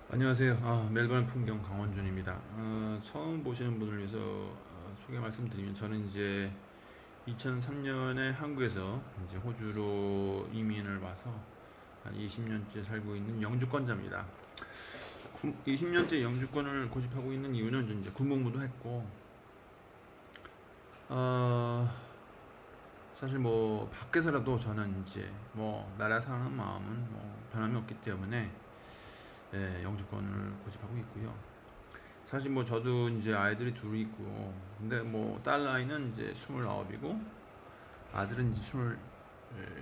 안녕하세요. 멜버른 풍경 강원준입니다. 처음 보시는 분을 위해서 소개 말씀드리면 저는 이제 2003년에 한국에서 이제 호주로 이민을 와서 한 20년째 살고 있는 영주권자입니다. 20년째 영주권을 고집하고 있는 이유는 이제 군복무도 했고, 어, 사실 뭐 밖에서라도 저는 이제 뭐 나라 사랑하는 마음은 뭐 변함이 없기 때문에 영주권을 고집하고 있고요. 사실 뭐 저도 이제 아이들이 둘이 있고, 근데 뭐 딸 아이는 이제 29이고 아들은 이제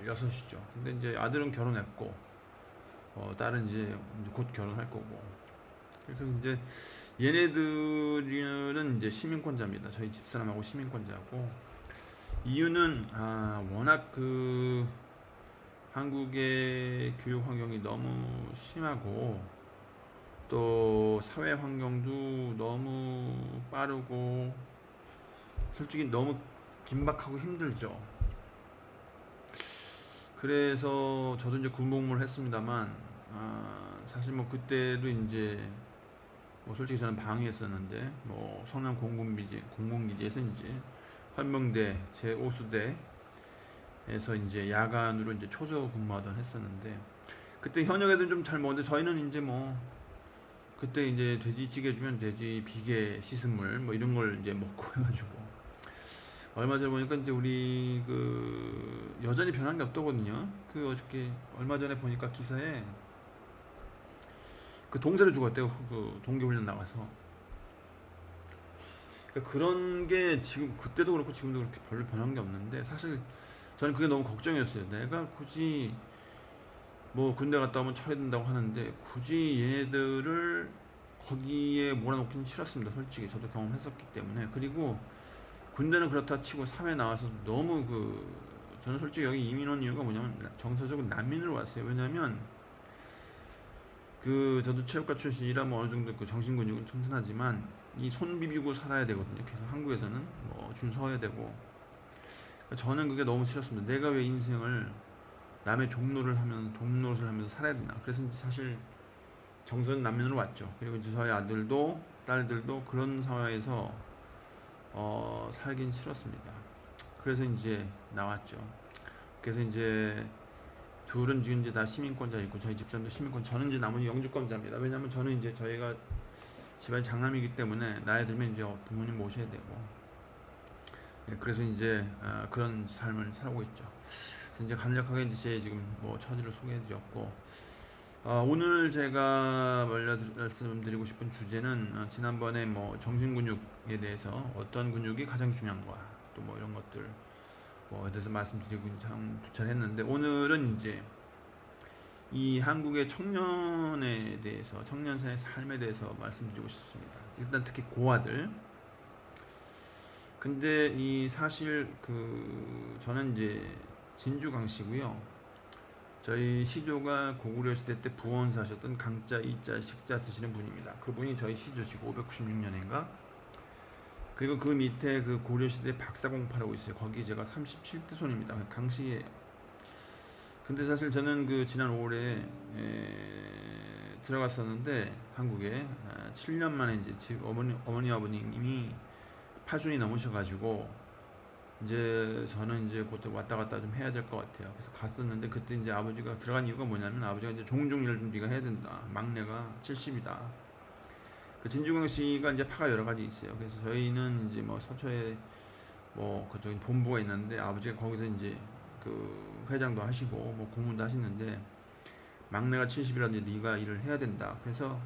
26이죠. 근데 이제 아들은 결혼했고, 딸은 이제 곧 결혼할 거고. 그래서 이제 얘네들은 이제 시민권자입니다. 저희 집사람하고 시민권자고. 이유는 워낙 그 한국의 교육 환경이 너무 심하고, 또 사회 환경도 너무 빠르고 솔직히 너무 긴박하고 힘들죠. 그래서 저도 이제 군복무를 했습니다만, 사실 뭐 그때도 이제 뭐 솔직히 저는 방위했었는데, 뭐 성남 공군기지에서 이제 헌병대 제5수대에서 이제 야간으로 이제 초소 근무하던 했었는데, 그때 현역 애들 좀 잘 먹는데 저희는 이제 뭐 그때 이제 돼지찌개 주면 돼지 비계 씻은물 뭐 이런 걸 이제 먹고 해가지고, 얼마 전에 보니까 이제 우리 그 여전히 변한 게 없더거든요. 그 어저께 얼마 전에 보니까 기사에 그 동생을 죽었대요. 그 동계훈련 나가서. 그러니까 그런 게 지금 그때도 그렇고 지금도 그렇게 별로 변한 게 없는데, 사실 저는 그게 너무 걱정이었어요. 내가 굳이 뭐 군대 갔다 오면 처리된다고 하는데 굳이 얘네들을 거기에 몰아넣기는 싫었습니다. 솔직히 저도 경험했었기 때문에. 그리고 군대는 그렇다 치고 사회 나와서 너무 저는 솔직히 여기 이민 온 이유가 뭐냐면 정서적으로 난민으로 왔어요. 왜냐면 저도 체육과 출신이라 뭐 어느 정도 그 정신 근육은 튼튼하지만 이 손 비비고 살아야 되거든요. 계속 한국에서는 뭐 줄 서야 되고. 그러니까 저는 그게 너무 싫었습니다. 내가 왜 인생을 남의 종노를 하면 동노릇을 하면서 살아야 되나. 그래서 이제 사실 정서는 난민으로 왔죠. 그리고 이제 저희 아들도 딸들도 그런 사회에서 살긴 싫었습니다. 그래서 이제 나왔죠. 그래서 이제 둘은 지금 이제 다 시민권자 있고 저희 집사람도 시민권. 저는 이제 나머지 영주권자입니다. 왜냐면 저는 이제 저희가 집안이 장남이기 때문에 나이 들면 이제 부모님 모셔야 되고. 그래서 이제 그런 삶을 살고 있죠. 그래서 이제 간략하게 이제 제 지금 뭐 처지를 소개해드렸고, 오늘 제가 말씀드리고 싶은 주제는 지난번에 뭐 정신근육에 대해서 어떤 근육이 가장 중요한가, 또 뭐 이런 것들 뭐에 대해서 말씀드리고 참 주차했는데, 오늘은 이제 이 한국의 청년에 대해서, 청년사의 삶에 대해서 말씀드리고 싶습니다. 일단 특히 고아들. 근데 이 사실 저는 이제 진주강씨고요. 저희 시조가 고구려 시대 때 부원사셨던 강자, 이자, 식자 쓰시는 분입니다. 그분이 저희 시조시고 596년인가. 그리고 그 밑에 그 고려 시대 박사공파라고 있어요. 거기 제가 37대 손입니다. 강씨예요. 근데 사실 저는 지난 5월에 들어갔었는데 한국에 7년 만에 이제 집 어머니 아버님이 8순이 넘으셔가지고 이제 저는 이제 그때 왔다 갔다 좀 해야 될 것 같아요. 그래서 갔었는데, 그때 이제 아버지가 들어간 이유가 뭐냐면 아버지가 이제 종종일을 좀 네가 해야 된다. 막내가 70이다. 그 진중권 씨가 이제 파가 여러 가지 있어요. 그래서 저희는 이제 뭐 서초에 뭐 그쪽에 본부가 있는데 아버지가 거기서 이제 그 회장도 하시고 뭐 고문도 하시는데, 막내가 70이라는데 네가 일을 해야 된다. 그래서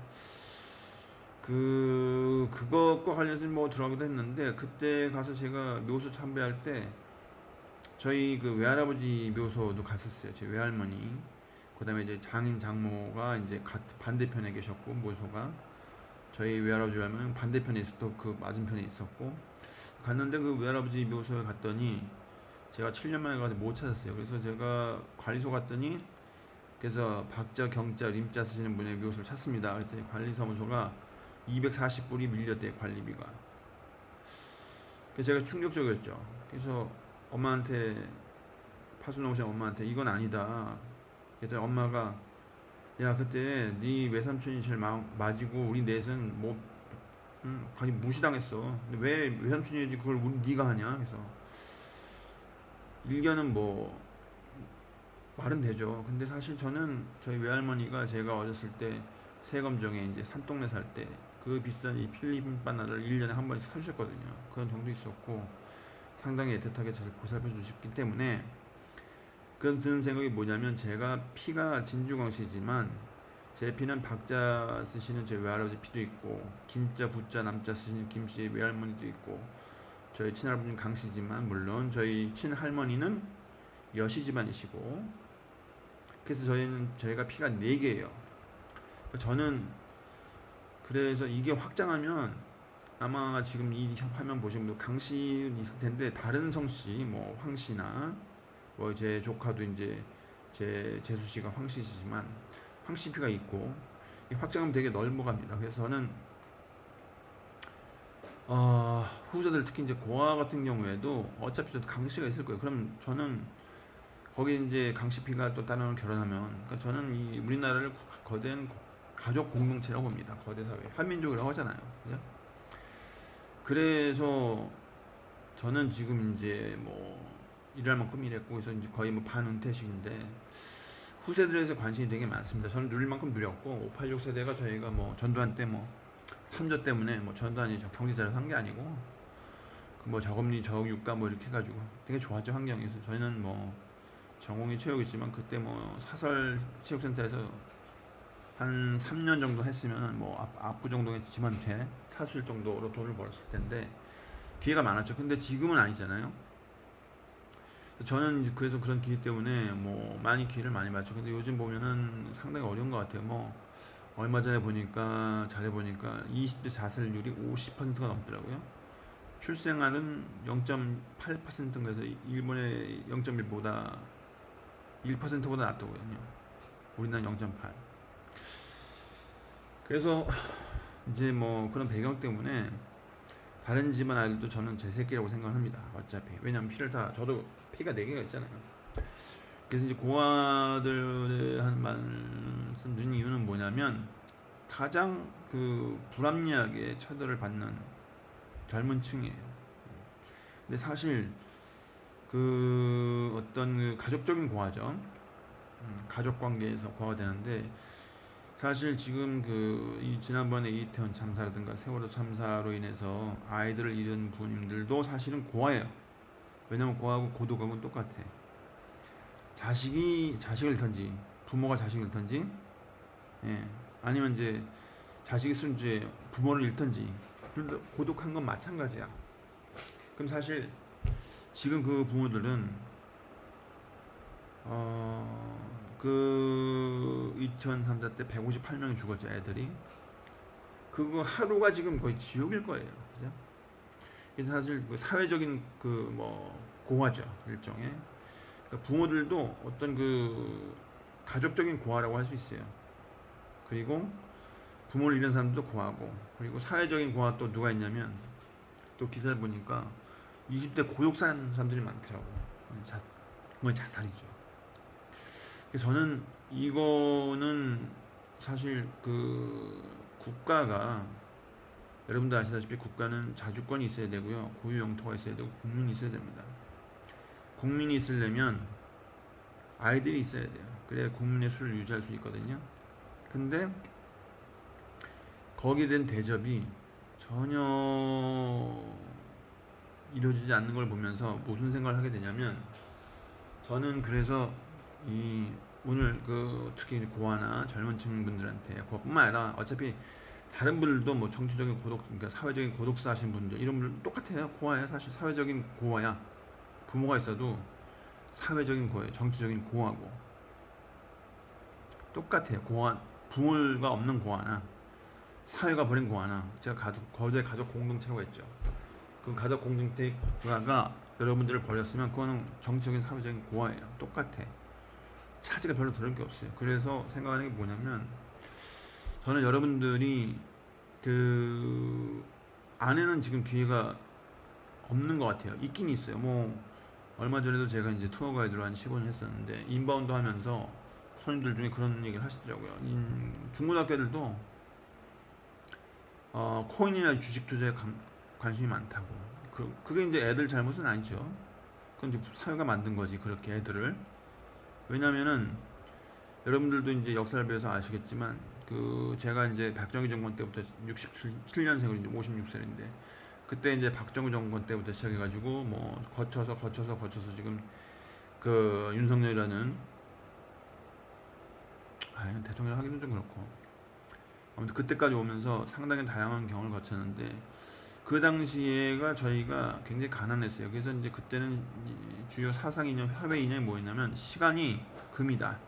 그것과 관련해서 뭐 들어가기도 했는데, 그때 가서 제가 묘소 참배할 때 저희 그 외할아버지 묘소도 갔었어요. 제 외할머니. 그다음에 이제 장인 장모가 이제 반대편에 계셨고, 묘소가 저희 외할아버지 외할머니는 반대편에 있었고 그 맞은편에 있었고, 갔는데 그 외할아버지 묘소에 갔더니 제가 7년 만에 가서 못 찾았어요. 그래서 제가 관리소 갔더니, 그래서 박자, 경자, 림자 쓰시는 분의 묘소를 찾습니다. 그랬더니 관리사무소가 240불이 밀렸대요, 관리비가. 그래서 제가 충격적이었죠. 그래서 엄마한테, 파순 나오신 엄마한테 이건 아니다. 그랬더니 엄마가 야 그때 네 외삼촌이 제일 맞이고 우리 넷은 뭐 거의 무시당했어. 근데 왜 외삼촌이지 그걸 네가 하냐? 그래서 일견은 뭐 말은 되죠. 근데 사실 저는 저희 외할머니가 제가 어렸을 때 세검정에 이제 산동네 살 때 그 비싼 이 필리핀 바나나를 1년에 한 번씩 사주셨거든요. 그런 정도 있었고 상당히 애틋하게 저를 보살펴 주셨기 때문에 그런 드는 생각이 뭐냐면 제가 피가 진주광씨지만 제 피는 박자 쓰시는 제 외할아버지 피도 있고 김자 부자 남자 쓰시는 김씨 외할머니도 있고 저희 친할아버지는 강씨지만 물론 저희 친할머니는 여씨 집안이시고 그래서 저희가 피가 4개예요. 저는 그래서 이게 확장하면 아마 지금 이 화면 보시는 분 강씨 있을 텐데 다른 성씨 뭐 황씨나 뭐 제 조카도 이제 제 재수 씨가 황씨시지만 황씨 피가 있고 확장하면 되게 넓어갑니다. 그래서 저는 후자들 특히 이제 고아 같은 경우에도 어차피 저도 강씨가 있을 거예요. 그럼 저는 거기 이제 강씨 피가 또 다른 결혼하면 그러니까 저는 이 우리나라를 거대한 가족 공동체라고 봅니다. 거대 사회 한민족이라고 하잖아요. 그죠? 그래서 저는 지금 이제 뭐 일할 만큼 일했고 그래서 이제 거의 뭐 반은퇴식인데 후세들에서 관심이 되게 많습니다. 저는 누릴 만큼 누렸고 586 세대가 저희가 뭐 전두환 때 뭐 삼조 때문에 뭐 전두환이 경제 잘해서 한 게 아니고 그 뭐 저금리 저유가 뭐 이렇게 해가지고 되게 좋았죠 환경에서. 저희는 뭐 전공이 체육이지만 그때 뭐 사설 체육센터에서 한 3년 정도 했으면 뭐 압구 정도 했지만 돼 사수일 정도로 돈을 벌었을 텐데 기회가 많았죠. 근데 지금은 아니잖아요. 저는 그래서 그런 기회 때문에 뭐 많이 기회를 많이 맞죠. 근데 요즘 보면은 상당히 어려운 것 같아요. 뭐 얼마 전에 보니까 잘해 보니까 20대 자살률이 50%가 넘더라고요. 출생아는 0.8%인가에서 일본의 0.1보다 1%보다 낮더군요. 우리나라 0.8. 그래서 이제 뭐 그런 배경 때문에 다른 집안 아이들도 저는 제 새끼라고 생각합니다. 어차피 왜냐면 피를 다 저도 피가 4개가 있잖아요. 그래서 이제 고아들의 한 말씀 드린 이유는 뭐냐면 가장 그 불합리하게 차별을 받는 젊은 층이에요. 근데 사실 그 어떤 그 가족적인 고아죠. 가족 관계에서 고아가 되는데 사실 지금 이 지난번에 이태원 참사라든가 세월호 참사로 인해서 아이들을 잃은 부모님들도 사실은 고아예요. 왜냐면 고아하고 고독하고는 똑같아. 자식이 자식을 잃던지 부모가 자식을 잃던지 예. 아니면 이제 자식이 있으면 이제 부모를 잃던지 그런데 고독한 건 마찬가지야. 그럼 사실 지금 그 부모들은 그 2003사 때 158명이 죽었죠 애들이. 그거 하루가 지금 거의 지옥일 거예요. 그죠? 그래서 사실 그 사회적인 그 뭐 고아죠 일종의. 그러니까 부모들도 어떤 그 가족적인 고아라고 할 수 있어요. 그리고 부모를 잃은 사람들도 고아고 그리고 사회적인 고아 또 누가 있냐면 또 기사를 보니까 20대 고독사하는 사람들이 많더라고. 그건 자살이죠. 그래서 저는 이거는 사실 그 국가가 여러분들 아시다시피 국가는 자주권이 있어야 되고요. 고유 영토가 있어야 되고 국민이 있어야 됩니다. 국민이 있으려면 아이들이 있어야 돼요. 그래야 국민의 수를 유지할 수 있거든요. 근데 거기에 대한 대접이 전혀 이루어지지 않는 걸 보면서 무슨 생각을 하게 되냐면 저는 그래서 이 오늘 그 특히 고아나 젊은 층분들한테 그것뿐만 아니라 어차피 다른 분들도 뭐 정치적인 고독 그러니까 사회적인 고독사 하신 분들 이런 분들 똑같아요. 고아야 사실 사회적인 고아야. 부모가 있어도 사회적인 고아예요. 정치적인 고아고 똑같아요. 고아 부모가 없는 고아나 사회가 버린 고아나 제가 거대 가족 공동체라고 했죠. 그 가족 공동체가 여러분들을 버렸으면 그거는 정치적인 사회적인 고아예요. 똑같아. 차지가 별로 다를 게 없어요. 그래서 생각하는 게 뭐냐면 저는 여러분들이 그 안에는 지금 기회가 없는 것 같아요. 있긴 있어요. 뭐 얼마 전에도 제가 이제 투어 가이드로 한 15년 했었는데 인바운드 하면서 선임들 중에 그런 얘기를 하시더라고요. 중고등학교 애들도 코인이나 주식 투자에 관심이 많다고. 그게 이제 애들 잘못은 아니죠. 그건 이제 사회가 만든 거지, 그렇게 애들을. 왜냐면은 여러분들도 이제 역사를 배워서 아시겠지만 제가 이제 박정희 정권 때부터 67년생으로 이제 56살인데 그때 이제 박정희 정권 때부터 시작해가지고 뭐 거쳐서 지금 윤석열이라는 대통령 하기는 좀 그렇고 아무튼 그때까지 오면서 상당히 다양한 경험을 거쳤는데 그 당시에가 저희가 굉장히 가난했어요. 그래서 이제 그때는 주요 사상 이념, 사회 이념이 뭐였냐면 시간이 금이다.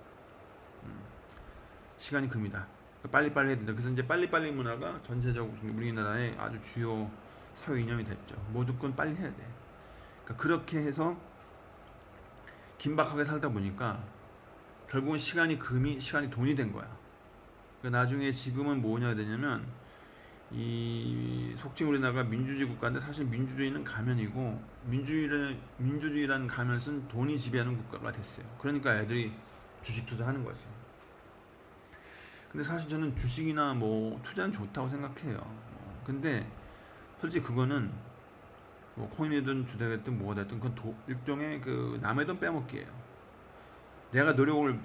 시간이 금이다. 빨리빨리 해야 된다. 그래서 이제 빨리빨리 문화가 전체적으로 우리나라의 아주 주요 사회 이념이 됐죠. 무조건 빨리 해야 돼. 그러니까 그렇게 해서 긴박하게 살다 보니까 결국은 시간이 금이 시간이 돈이 된 거야. 그러니까 나중에 지금은 뭐냐 되냐면 이 속칭 우리나라가 민주주의 국가인데 사실 민주주의는 가면이고 민주주의라는 가면을 쓴 돈이 지배하는 국가가 됐어요. 그러니까 애들이 주식 투자하는 거지. 근데 사실 저는 주식이나 뭐 투자는 좋다고 생각해요. 근데 솔직히 그거는 뭐 코인이든 주택이든 뭐가 됐든 그건 일종의 남의 돈 빼먹기예요. 내가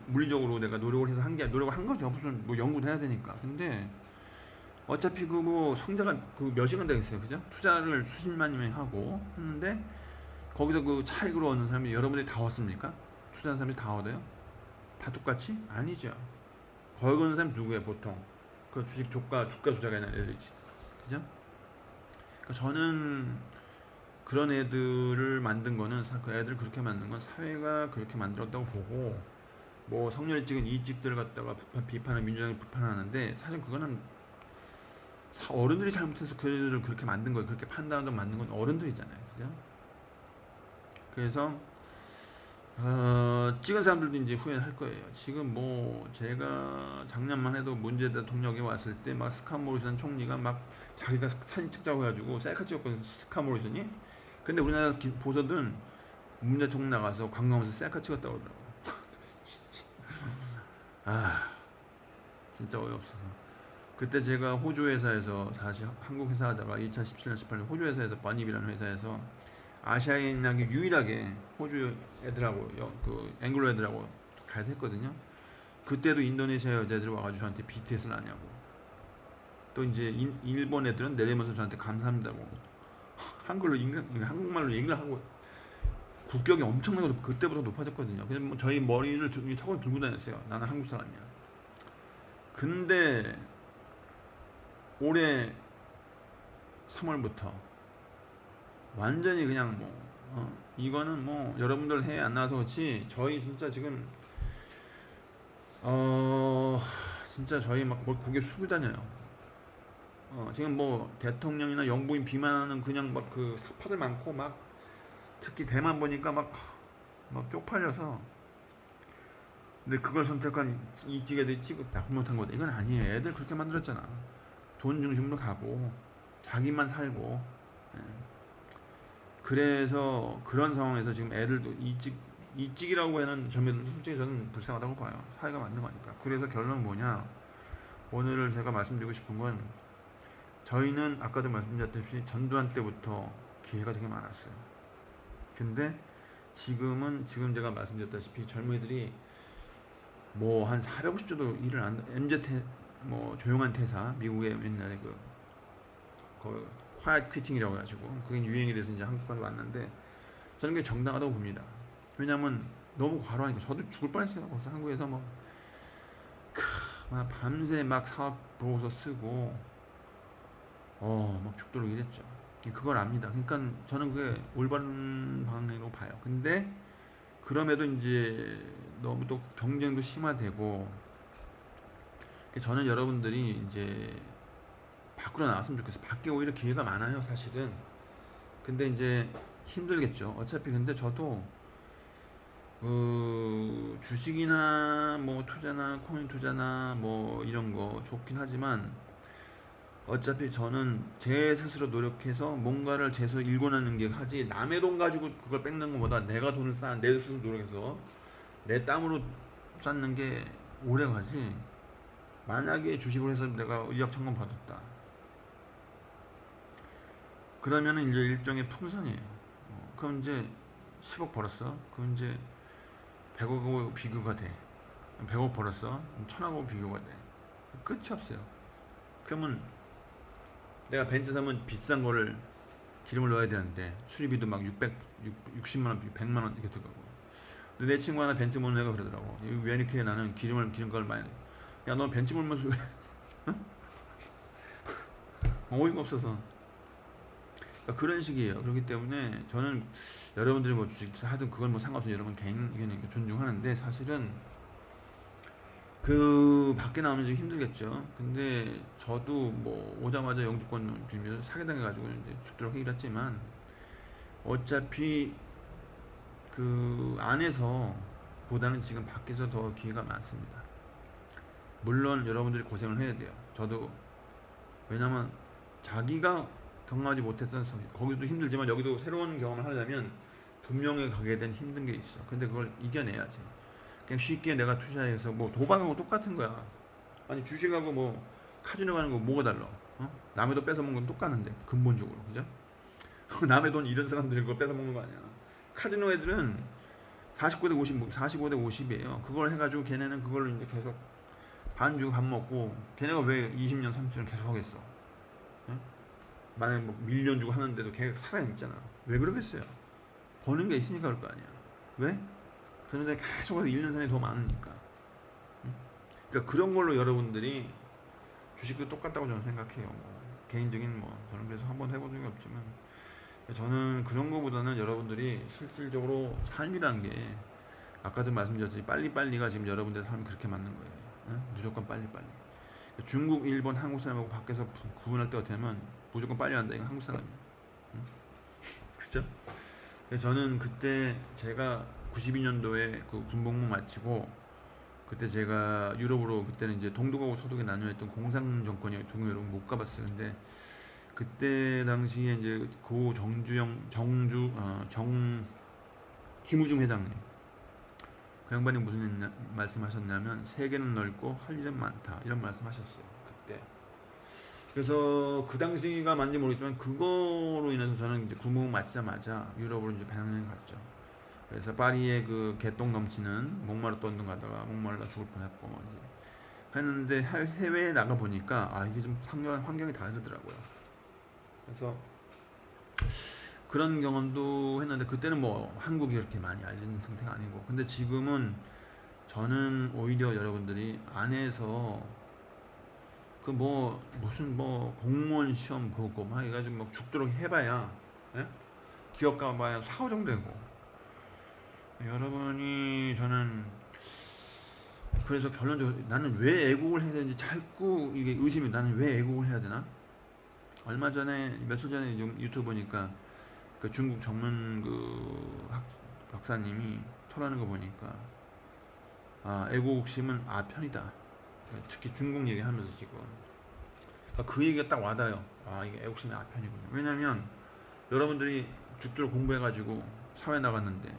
물리적으로 내가 노력을 해서 노력을 한 거죠. 무슨 뭐 연구도 해야 되니까. 근데 어차피 뭐 성자가 몇 시간 되겠어요, 그죠? 투자를 수십만 명이 하고 했는데 거기서 차익으로 얻는 사람이 여러분들이 다 얻습니까? 투자하는 사람이 다 얻어요? 다 똑같이? 아니죠. 거기 얻는 사람이 누구예요, 보통? 주식 주가 조작에 난 애들이지, 그죠? 그러니까 저는 그런 애들을 만든 거는 그 애들을 그렇게 만든 건 사회가 그렇게 만들었다고 보고 뭐 성렬이 찍은 이익들을 갖다가 비판하는 민주당이 비판하는데 사실 그거는 어른들이 잘못해서 그 애들을 그렇게 만든 거예요. 그렇게 판단하고 만든 건 어른들이잖아요, 그죠? 그래서 찍은 사람들도 이제 후회할 거예요. 지금 뭐 제가 작년만 해도 문재 대통령이 왔을 때 막 스카모리슨 총리가 막 자기가 사진 찍자고 해가지고 셀카 찍었거든요, 스카모리슨이. 근데 우리나라 보도는 문 대통령 나가서 관광하면서 셀카 찍었다고 그러더라고. 진짜 어이없어서. 그때 제가 호주 회사에서 사실 한국 회사 하다가 2017년 18년 호주 회사에서 버닙이라는 회사에서 아시아인하게 유일하게 호주 애들하고 앵글로 애들하고 가야 했거든요. 그때도 인도네시아 여자들이 와가지고 저한테 BTS를 아냐고. 또 이제 일본 애들은 내리면서 저한테 감사합니다고 한국말로 얘기를 하고 국격이 엄청나게 그때보다 높아졌거든요. 그래서 뭐 저희 머리를 턱을 들고 다녔어요. 나는 한국 사람이야. 근데 올해 3월부터 완전히 그냥 이거는 뭐 여러분들 해외 안 나와서 그렇지 저희 진짜 지금 진짜 저희 막 고개 숙이고 다녀요. 지금 뭐 대통령이나 영부인 비만하는 그냥 막 사파들 많고 막 특히 대만 보니까 막 쪽팔려서. 근데 그걸 선택한 이찌개들이 나쁜 못한 거다. 이건 아니에요. 애들 그렇게 만들었잖아. 돈 중심으로 가고 자기만 살고. 그래서 그런 상황에서 지금 애들도 이찍이라고 하는 점에는 솔직히 저는 불쌍하다고 봐요. 사회가 만든 거니까. 그래서 결론은 뭐냐, 오늘 제가 말씀드리고 싶은 건 저희는 아까도 말씀드렸듯이 전두환 때부터 기회가 되게 많았어요. 근데 지금 제가 말씀드렸다시피 젊은이들이 뭐 한 450조도 일을 안 MZ 뭐 조용한 퇴사, 미국의 옛날에 quiet quitting이라고 해가지고 그게 유행이 돼서 이제 한국까지 왔는데 저는 그게 정당하다고 봅니다. 왜냐면 너무 과로하니까. 저도 죽을 뻔했어요. 거기서 한국에서 막 밤새 막 사업 보고서 쓰고 막 죽도록 일했죠. 그걸 압니다. 그러니까 저는 그게 올바른 방향으로 봐요. 근데 그럼에도 이제 너무 또 경쟁도 심화되고 저는 여러분들이 이제 밖으로 나왔으면 좋겠어요. 밖에 오히려 기회가 많아요, 사실은. 근데 이제 힘들겠죠. 어차피. 근데 저도 주식이나 뭐 투자나 코인 투자나 뭐 이런 거 좋긴 하지만 어차피 저는 제 스스로 노력해서 뭔가를 제 스스로 일궈내는 게 하지, 남의 돈 가지고 그걸 뺏는 것보다 내가 돈을 내 스스로 노력해서 내 땀으로 쌓는 게 오래 가지. 만약에 주식을 해서 내가 의학 청구 받았다. 그러면은 이제 일종의 풍선이에요. 그럼 이제 10억 벌었어. 그럼 이제 100억하고 비교가 돼. 100억 벌었어. 1000억하고 비교가 돼. 끝이 없어요. 그러면 내가 벤츠 사면 비싼 거를 기름을 넣어야 되는데 수리비도 막 60만 원, 100만 원 이렇게 들어가고. 근데 내 친구 하나 벤츠 모는 애가 그러더라고. 왜 이렇게 나는 기름값을 많이 내? 야, 너 벤츠 몰면서 왜 어이가 없어서. 그러니까 그런 식이에요. 그렇기 때문에 저는 여러분들이 뭐 주식 하든 그건 뭐 상관없이 여러분 개인 의견이니까 존중하는데 사실은 그 밖에 나오면 좀 힘들겠죠. 근데 저도 뭐 오자마자 영주권 빌면서 사기당해가지고 이제 죽도록 하기로 했지만 어차피 그 안에서 보다는 지금 밖에서 더 기회가 많습니다. 물론 여러분들이 고생을 해야 돼요. 저도 왜냐면 자기가 경험하지 못했던 거기도 힘들지만 여기도 새로운 경험을 하려면 분명히 가게 된 힘든 게 있어. 근데 그걸 이겨내야지. 그냥 쉽게 내가 투자해서 뭐 도박하고 똑같은 거야. 아니 주식하고 뭐 카지노 가는 거 뭐가 달라? 남의 돈 뺏어 먹는 건 똑같은데 근본적으로 그죠? 남의 돈 잃은 사람들이 그걸 뺏어 먹는 거 아니야. 카지노 애들은 49대 50, 45대 50이에요. 그걸 해가지고 걔네는 그걸로 이제 계속 반 주고 밥 먹고 걔네가 왜 20년 30년 계속 하겠어? 응? 만약에 뭐 밀리언 주고 하는데도 걔가 살아있잖아. 왜 그러겠어요? 버는 게 있으니까 그럴 거 아니야. 왜? 그런데 계속 해서 잃는 사람이 더 많으니까. 응? 그러니까 그런 걸로 여러분들이 주식도 똑같다고 저는 생각해요. 뭐 개인적인 뭐 저는 그래서 한번 해본 적이 없지만 저는 그런 거보다는 여러분들이 실질적으로 삶이란 게 아까도 말씀드렸듯이 빨리빨리가 지금 여러분들의 삶이 그렇게 맞는 거예요. 응? 무조건 빨리빨리. 중국, 일본, 한국 사람하고 밖에서 구분할 때 어떻게 하면 무조건 빨리 한다. 이건 한국 사람이에요. 응? 그죠? 그래서 저는 그때 제가 92년도에 그 군복무 마치고 그때 제가 유럽으로 그때는 이제 동독하고 서독에 나뉘어있던 공산 정권이 동유럽 못 가봤어요. 근데 그때 당시에 이제 고 정주영 정 김우중 회장님 그 양반이 무슨 말씀하셨냐면 세계는 넓고 할 일은 많다 이런 말씀하셨어요. 그때. 그래서 그 당시가 맞는지 모르겠지만 그거로 인해서 저는 이제 군복무 마치자마자 유럽으로 이제 배낭여행 갔죠. 그래서 파리에 그 개똥 넘치는 몽마르트 언덕 가다가 목말라 죽을 뻔했고 뭐 이제 했는데 해외에 나가 보니까 아 이게 좀 환경이 다르더라고요. 그래서 그런 경험도 했는데 그때는 뭐 한국이 그렇게 많이 알려진 상태가 아니고 근데 지금은 저는 오히려 여러분들이 안에서 그 뭐 무슨 뭐 공무원 시험 보고 막 해가지고 막 죽도록 해봐야 예? 기업 가봐야 사후정 되고 여러분이 저는 그래서 결론적으로 나는 왜 애국을 해야 되는지 자꾸 이게 의심이 나는 왜 애국을 해야 되나? 얼마 전에 며칠 전에 좀 유튜브 보니까 그 중국 전문 그 박사님이 토론하는 거 보니까 아 애국심은 아편이다. 특히 중국 얘기하면서 지금 그 얘기가 딱 와닿아요. 아 이게 애국심이 아편이군요. 왜냐면 여러분들이 죽도록 공부해가지고 사회 나갔는데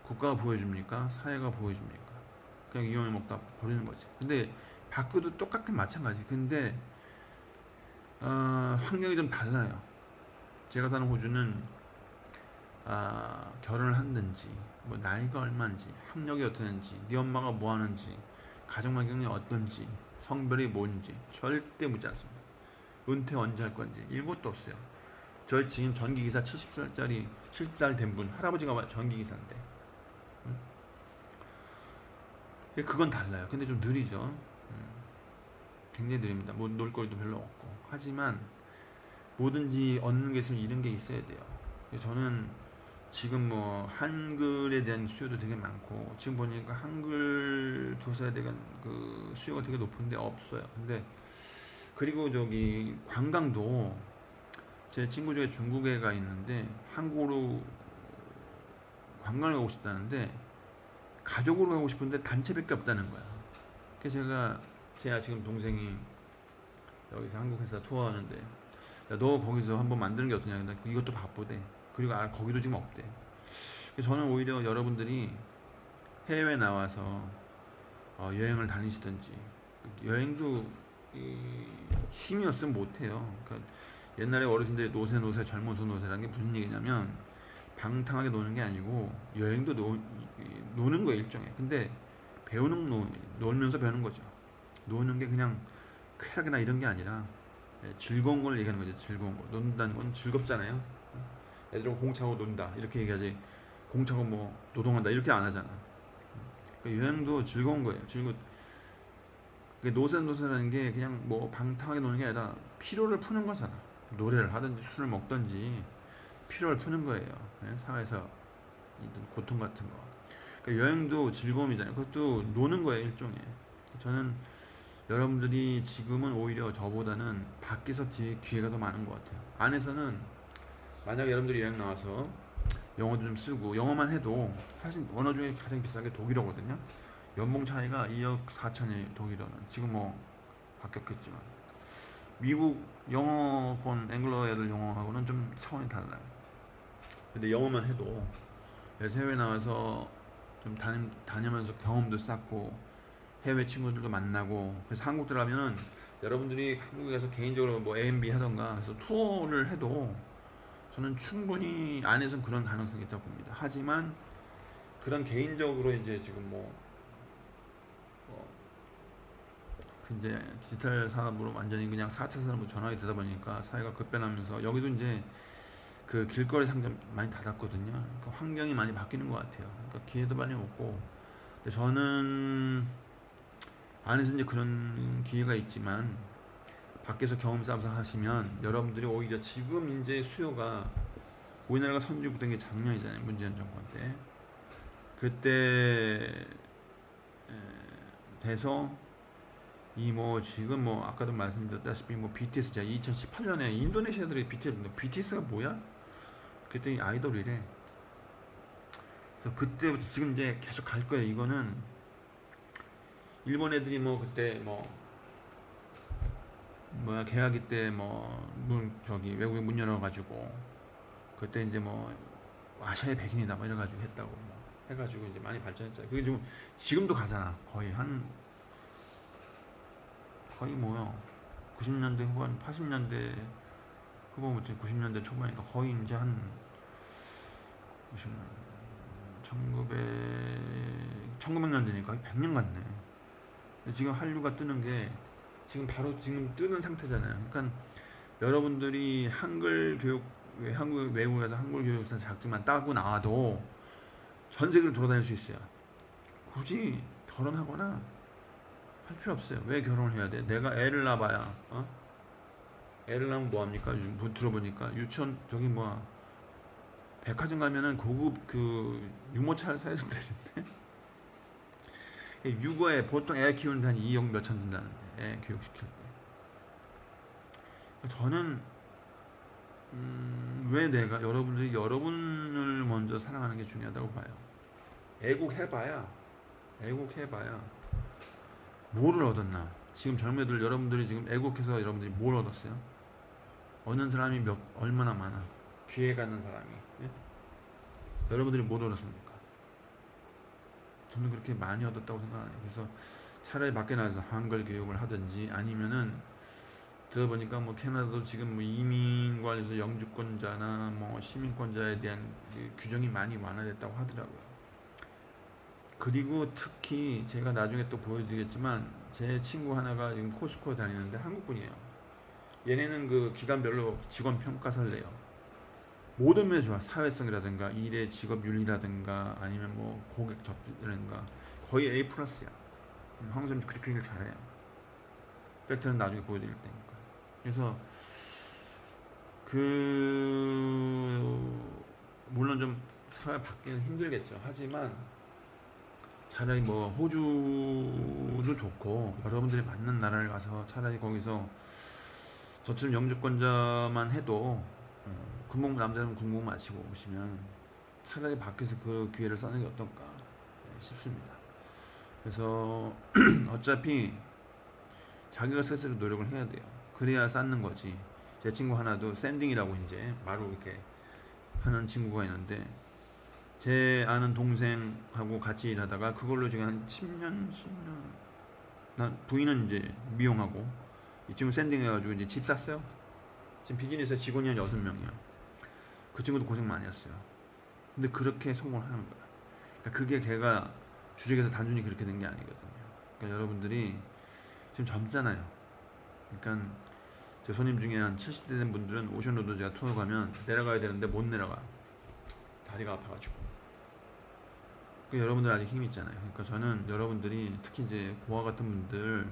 국가가 보여줍니까? 사회가 보여줍니까? 그냥 이용해 먹다 버리는 거지. 근데 밖에도 똑같은 마찬가지. 근데 환경이 좀 달라요. 제가 사는 호주는 결혼을 했는지, 뭐 나이가 얼마인지, 학력이 어떠는지, 네 엄마가 뭐 하는지, 가정 환경이 어떤지, 성별이 뭔지 절대 묻지 않습니다. 은퇴 언제 할 건지 일것도 없어요. 저희 지금 전기기사 70살짜리 70살 된 분 할아버지가 전기기사인데 그건 달라요. 근데 좀 느리죠. 굉장히 느립니다. 뭐 놀거리도 별로 없고 하지만 뭐든지 얻는 게 있으면 잃은 게 있어야 돼요. 저는 지금 뭐 한글에 대한 수요도 되게 많고 지금 보니까 한글 교사에 대한 그 수요가 되게 높은데 없어요. 근데 그리고 저기 관광도 제 친구 중에 중국에 가 있는데 한국으로 관광을 가고 싶다는데 가족으로 가고 싶은데 단체밖에 없다는 거야. 그래서 제가 지금 동생이 여기서 한국 회사 투어하는데 야, 너 거기서 한번 만드는 게 어떠냐. 이것도 바쁘대. 그리고 거기도 지금 없대. 그래서 저는 오히려 여러분들이 해외 나와서 여행을 다니시든지. 여행도 힘이 없으면 못해요. 그러니까 옛날에 어르신들이 노세 젊어서 노세라는 게 무슨 얘기냐면 방탕하게 노는 게 아니고 여행도 노는 거예요, 일종의. 근데 놀면서 배우는 거죠. 노는 게 그냥 쾌락이나 이런 게 아니라 즐거운 걸 얘기하는 거죠. 즐거운 거. 논다는 건 즐겁잖아요. 애들하고 공차고 논다 이렇게 얘기하지, 공차고 뭐 노동한다 이렇게 안 하잖아. 그러니까 여행도 즐거운 거예요. 노세라는 게 그냥 뭐 방탕하게 노는 게 아니라 피로를 푸는 거잖아. 노래를 하든지 술을 먹든지 피로를 푸는 거예요. 사회에서 고통 같은 거. 그러니까 여행도 즐거움이잖아요. 그것도 노는 거예요, 일종의. 저는 여러분들이 지금은 오히려 저보다는 밖에서 기회가 더 많은 것 같아요. 안에서는 만약에 여러분들이 여행 나와서 영어도 좀 쓰고, 영어만 해도 사실 언어 중에 가장 비싼 게 독일어거든요. 연봉 차이가 2억 4천이에요, 독일어는. 지금 뭐 바뀌었겠지만 미국 영어권 앵글로 애들 영어하고는 좀 차원이 달라요. 근데 영어만 해도 해외 나와서 좀 다니면서 경험도 쌓고 해외 친구들도 만나고, 그래서 한국 들어가면은 여러분들이 한국에서 개인적으로 뭐 A&B 하던가 해서 투어를 해도 저는 충분히 안에서 그런 가능성이 있다고 봅니다. 하지만 그런 개인적으로 이제 지금 이제 디지털 산업으로 완전히 그냥 4차 산업으로 전환이 되다 보니까 사회가 급변하면서 여기도 이제 그 길거리 상점 많이 닫았거든요. 그러니까 환경이 많이 바뀌는 것 같아요. 그러니까 기회도 많이 없고. 근데 저는 안에서 이제 그런 기회가 있지만 밖에서 경험 쌓아서 하시면 여러분들이 오히려 지금 이제 수요가, 우리나라가 선진국된 게 작년이잖아요. 문재인 정권 때. 그때 돼서 이 뭐 지금 뭐 아까도 말씀드렸다시피 뭐 BTS 제가 2018년에 인도네시아들이 BTS가 뭐야? 그랬더니 아이돌이래. 그래서 그때부터 지금 이제 계속 갈 거예요. 이거는 일본 애들이 뭐 그때 뭐 뭐야 개화기 때 뭐 저기 외국에 문 열어가지고 그때 이제 뭐 아시아의 백인이다 뭐 이래가지고 했다고 뭐 해가지고 이제 많이 발전했잖아요. 그게 지금도 가잖아. 거의 뭐요 90년대 후반 80년대 후반부터 90년대 초반이니까 거의 이제 한 90년 1900년대니까 100년 갔네. 근데 지금 한류가 뜨는 게 지금 바로 지금 뜨는 상태잖아요. 그러니까 여러분들이 한글 교육, 한국 외국에서 한글 교육사 자격증만 따고 나와도 전 세계를 돌아다닐 수 있어요. 굳이 결혼하거나 할 필요 없어요. 왜 결혼을 해야 돼? 내가 애를 낳아봐야, 애를 낳으면 뭐 합니까? 들어보니까 유치원 저기 뭐야 백화점 가면은 고급 그 유모차 사야 된다는데 육아에 보통 애 키우는데 한 2억 몇천 든다는데 애 교육시킬 때. 저는 왜 내가 여러분들이 여러분을 먼저 사랑하는 게 중요하다고 봐요. 애국해봐야 뭐를 얻었나? 지금 젊은이들 여러분들이 지금 애국해서 여러분들이 뭘 얻었어요? 얻는 사람이 얼마나 많아? 기회 갖는 사람이. 예? 여러분들이 뭘 얻었습니까? 저는 그렇게 많이 얻었다고 생각 안 해요. 그래서 차라리 밖에 나가서 한글 교육을 하든지 아니면은 들어보니까 뭐 캐나다도 지금 뭐 이민 관련해서 영주권자나 뭐 시민권자에 대한 그 규정이 많이 완화됐다고 하더라고요. 그리고 특히 제가 나중에 또 보여드리겠지만 제 친구 하나가 지금 코스코에 다니는데 한국분이에요. 얘네는 그 기간별로 직원 평가서를 내요. 모든 면에서 좋아. 사회성이라든가 일의 직업윤리라든가 아니면 뭐 고객 접대라든가 거의 A 플러스야. 황선이 그렇게 일 잘해요. 팩트는 나중에 보여드릴 테니까. 그래서 물론 좀 사회 바뀌는 힘들겠죠. 하지만 차라리 뭐 호주도 좋고 여러분들이 맞는 나라를 가서 차라리 거기서 저처럼 영주권자만 해도 남자는 군복 마시고 오시면 차라리 밖에서 그 기회를 쌓는 게 어떨까 싶습니다. 그래서 어차피 자기가 스스로 노력을 해야 돼요. 그래야 쌓는 거지. 제 친구 하나도 샌딩이라고 이제 바로 이렇게 하는 친구가 있는데 제 아는 동생하고 같이 일하다가 그걸로 지금 한 10년 난 부인은 이제 미용하고 이 친구 샌딩 해가지고 이제 집 샀어요. 지금 비즈니스 직원이 한 6명이야. 그 친구도 고생 많이 했어요. 근데 그렇게 성공을 하는 거야. 그러니까 그게 걔가 주식에서 단순히 그렇게 된 게 아니거든요. 그러니까 여러분들이 지금 젊잖아요. 그러니까 제 손님 중에 한 70대 된 분들은 오션로드 제가 투어 가면 내려가야 되는데 못 내려가. 다리가 아파가지고. 그 여러분들 아직 힘이 있잖아요. 그러니까 저는 여러분들이 특히 이제 고아 같은 분들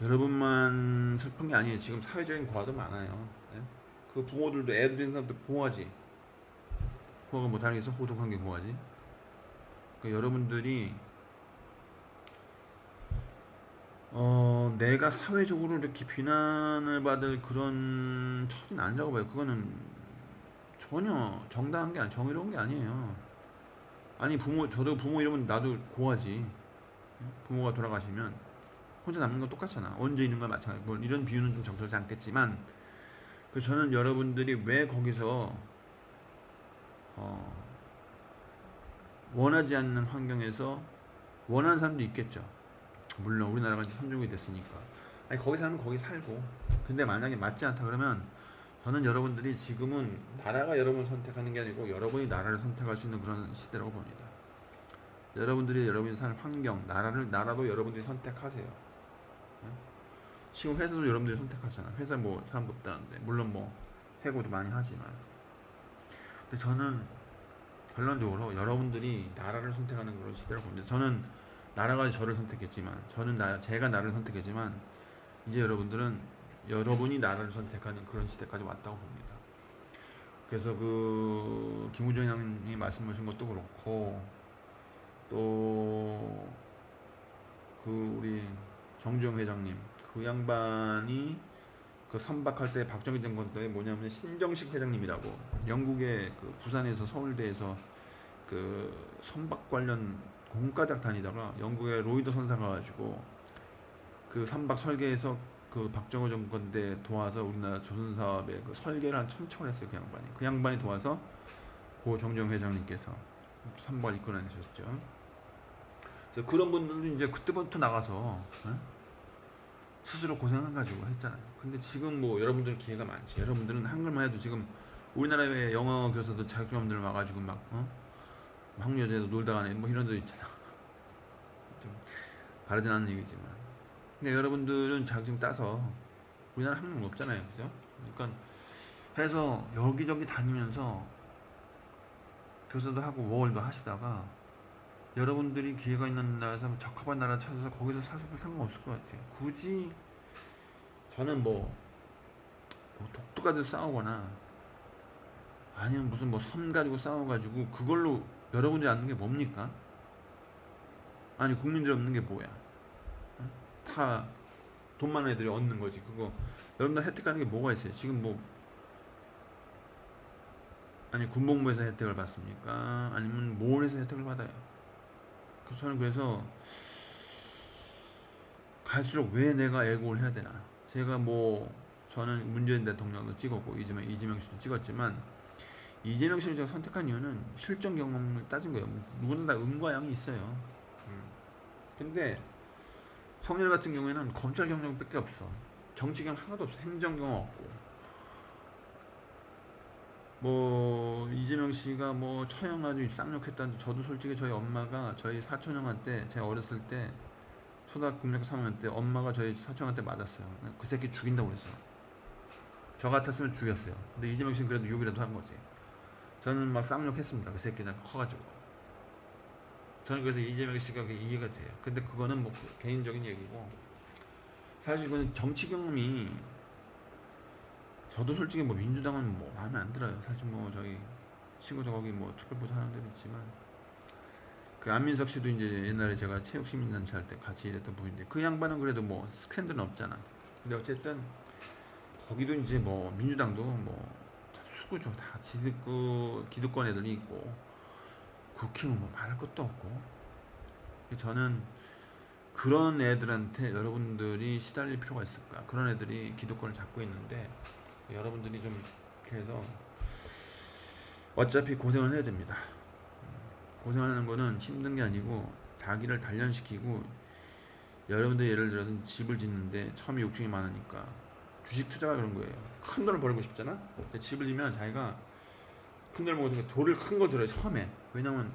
여러분만 슬픈 게 아니에요. 지금 사회적인 고아도 많아요. 네? 그 부모들도 애들 있는 사람도 고아지. 고아가 뭐 다른 게 있어? 호독한 게 고아지. 그러니까 여러분들이 내가 사회적으로 이렇게 비난을 받을 그런 처지는 아니라고 봐요. 그거는 전혀 정당한 게 정의로운 게 아니에요. 아니 저도 부모 이러면 나도 고아지. 부모가 돌아가시면 혼자 남는 건 똑같잖아. 언제 있는 건 마찬가지. 뭐 이런 비유는 좀 적절하지 않겠지만, 저는 여러분들이 왜 거기서 어, 원하지 않는 환경에서 원하는 사람도 있겠죠. 물론 우리나라가 이제 선진국이 됐으니까. 아니 거기 살면 거기 살고. 근데 만약에 맞지 않다 그러면 저는 여러분들이 지금은 나라가 여러분을 선택하는 게 아니고 여러분이 나라를 선택할 수 있는 그런 시대라고 봅니다. 여러분이 사는 환경, 나라도 여러분들이 선택하세요. 네? 지금 회사도 여러분들이 선택하잖아. 회사 뭐 사람도 없다는데 물론 뭐 해고도 많이 하지만. 근데 저는 결론적으로 여러분들이 나라를 선택하는 그런 시대라고 봅니다. 저는 나라가 저를 선택했지만, 제가 나를 선택했지만, 이제 여러분이 나라를 선택하는 그런 시대까지 왔다고 봅니다. 그래서 김우정 형님이 말씀하신 것도 그렇고, 또 우리 정주영 회장님, 그 양반이 그 선박할 때 박정희 정권 때 뭐냐면 신정식 회장님이라고 영국의 그 부산에서 서울대에서 그 선박 관련 공과장 다니다가 영국의 로이드 선사 가가지고 그 선박 설계에서 그 박정호 정권 때 도와서 우리나라 조선 사업의 그 설계를 한 천척을 했어요. 그 양반이 도와서 고 정정 회장님께서 선박을 이끌어 내셨죠. 그래서 그런 분들도 이제 그때부터 나가서 스스로 고생해가지고 했잖아요. 근데 지금 뭐 여러분들 기회가 많지. 여러분들은 한글만 해도 지금 우리나라의 영어 교사도 자격증들 와가지고 막 학려제도 놀다 가네 뭐 이런 데 있잖아. 좀 바르진 않은 얘기지만. 근데 여러분들은 자격증 따서 우리나라 학령 없잖아요, 그죠? 그러니까 해서 여기저기 다니면서 교사도 하고 월도 하시다가 여러분들이 기회가 있는 나라에서 적합한 나라 찾아서 거기서 사셔도 상관없을 것 같아요. 굳이 저는 뭐 독도까지 싸우거나 아니면 무슨 뭐 섬 가지고 싸워가지고 그걸로 여러분들이 얻는 게 뭡니까? 아니 국민들이 얻는 게 뭐야? 다 돈 많은 애들이 얻는 거지. 그거 여러분들 혜택하는 게 뭐가 있어요? 지금 뭐 아니 군복무에서 혜택을 받습니까? 아니면 뭘 해서 혜택을 받아요? 그래서 갈수록 왜 내가 애국을 해야 되나? 제가 저는 문재인 대통령도 찍었고 이재명 씨도 찍었지만 이재명 씨를 제가 선택한 이유는 실전 경험을 따진 거예요. 누구나 다 음과 양이 있어요. 근데 성렬 같은 경우에는 검찰 경력밖에 없어. 정치 경험 하나도 없어. 행정 경험 없고. 이재명 씨가 처형아주 쌍욕했다는데 저도 솔직히 저희 엄마가 저희 사촌 형한테 제가 어렸을 때 초등학교 3학년 때 엄마가 저희 사촌한테 맞았어요. 그 새끼 죽인다고 그랬어요. 저 같았으면 죽였어요. 근데 이재명 씨는 그래도 욕이라도 한 거지. 저는 막 쌍욕했습니다. 그 새끼 커가지고. 저는 그래서 이재명 씨가 이해가 돼요. 근데 그거는 개인적인 얘기고 사실 그건 정치 경험이 저도 솔직히 민주당은 마음에 안 들어요. 사실 저희 친구들 거기 특별보좌 하는 데도 있지만 그 안민석 씨도 이제 옛날에 제가 체육시민단체 할 때 같이 일했던 분인데 그 양반은 그래도 스캔들은 없잖아. 근데 어쨌든 거기도 이제 민주당도 다 수구죠. 다 기득권 애들이 있고 국힘은 말할 것도 없고. 저는 그런 애들한테 여러분들이 시달릴 필요가 있을까? 그런 애들이 기득권을 잡고 있는데 여러분들이 좀 그래서 어차피 고생을 해야 됩니다. 고생하는 거는 힘든 게 아니고 자기를 단련시키고 여러분들 예를 들어서 집을 짓는데 처음에 욕심이 많으니까 주식 투자가 그런 거예요. 큰 돈을 벌고 싶잖아. 근데 집을 지면 자기가 큰 돈을 벌고 돌을 큰 거 들어요 처음에. 왜냐면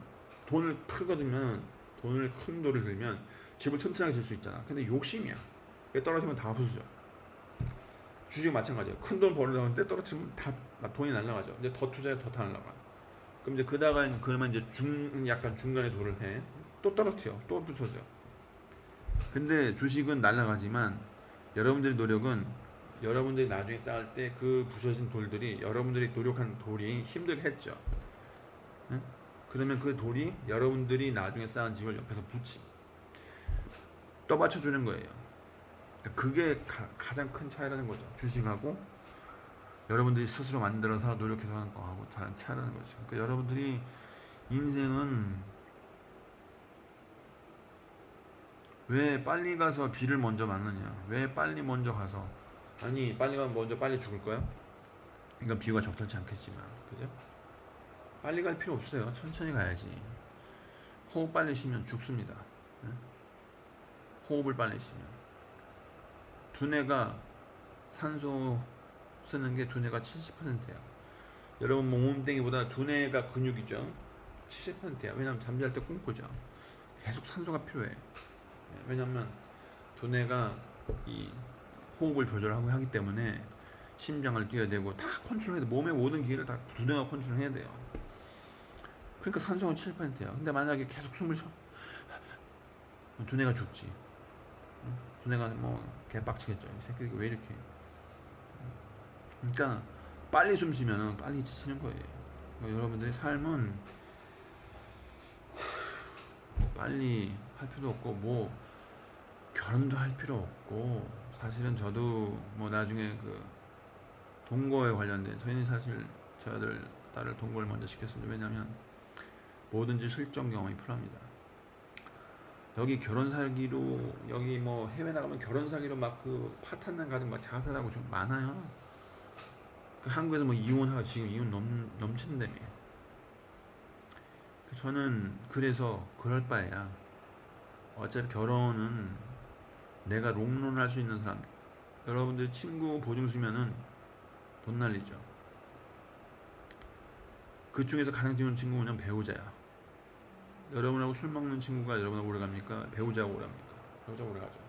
돈을 크거 들면 돈을 큰 돈을 들면 집을 튼튼하게 질 수 있잖아. 근데 욕심이야. 때 떨어지면 다 부수죠. 주식 마찬가지예요. 큰 돈 벌려고 때 떨어지면 다 돈이 날라가죠. 이제 더 투자해 더 날라가. 그럼 이제 그다가 그러면 이제 약간 중간에 돌을 해. 또 떨어뜨려. 또 부서져. 근데 주식은 날라가지만 여러분들의 노력은 여러분들이 나중에 쌓을 때 그 부서진 돌들이 여러분들이 노력한 돌이 힘들게 했죠. 응? 그러면 그 돌이 여러분들이 나중에 쌓은 집을 옆에서 떠받쳐주는 거예요. 그게 가장 큰 차이라는 거죠. 주식하고 여러분들이 스스로 만들어서 노력해서 하는 거하고 다른 차이라는 거죠. 그러니까 여러분들이 인생은 왜 빨리 가서 비를 먼저 맞느냐? 왜 빨리 먼저 가서 아니 빨리 가면 먼저 빨리 죽을 거야? 이건 비유가 적절치 않겠지만 그죠? 빨리 갈 필요 없어요. 천천히 가야지. 호흡 빨리 쉬면 죽습니다. 네? 호흡을 빨리 쉬면 두뇌가 산소 쓰는 게 두뇌가 70%야. 여러분 몸뚱이보다 두뇌가 근육이죠. 70%야. 왜냐면 잠잘 때 꿈꾸죠. 계속 산소가 필요해. 왜냐면 두뇌가 이 호흡을 조절하고 하기 때문에 심장을 뛰어야 되고 다 컨트롤해야 돼. 몸의 모든 기회를 다 두뇌가 컨트롤해야 돼요. 그러니까 산소가 7%야. 근데 만약에 계속 숨을 쉬어 두뇌가 죽지. 두뇌가 뭐 개빡치겠죠. 이 새끼가 왜 이렇게. 그러니까 빨리 숨 쉬면 빨리 지치는 거예요. 그러니까 여러분들의 삶은 빨리 할 필요 없고 뭐 결혼도 할 필요 없고 사실은 저도 뭐 나중에 그 동거에 관련된 저희는 사실 저 아들 딸을 동거를 먼저 시켰습니다. 왜냐하면 뭐든지 실전 경험이 필요합니다. 여기 결혼 사기로 여기 뭐 해외 나가면 결혼 사기로 막 그 파탄난 가정 막 자살하고 좀 많아요. 그 한국에서 뭐 이혼하고 지금 이혼 넘친다며. 저는 그래서 그럴 바에야 어차피 결혼은 내가 롱런할 수 있는 사람 여러분들 친구 보증 쓰면은 돈 날리죠. 그 중에서 가장 좋은 친구는 배우자야. 여러분하고 술 먹는 친구가 여러분하고 오래 갑니까? 배우자하고 오래 갑니까? 배우자하고 오래 가죠.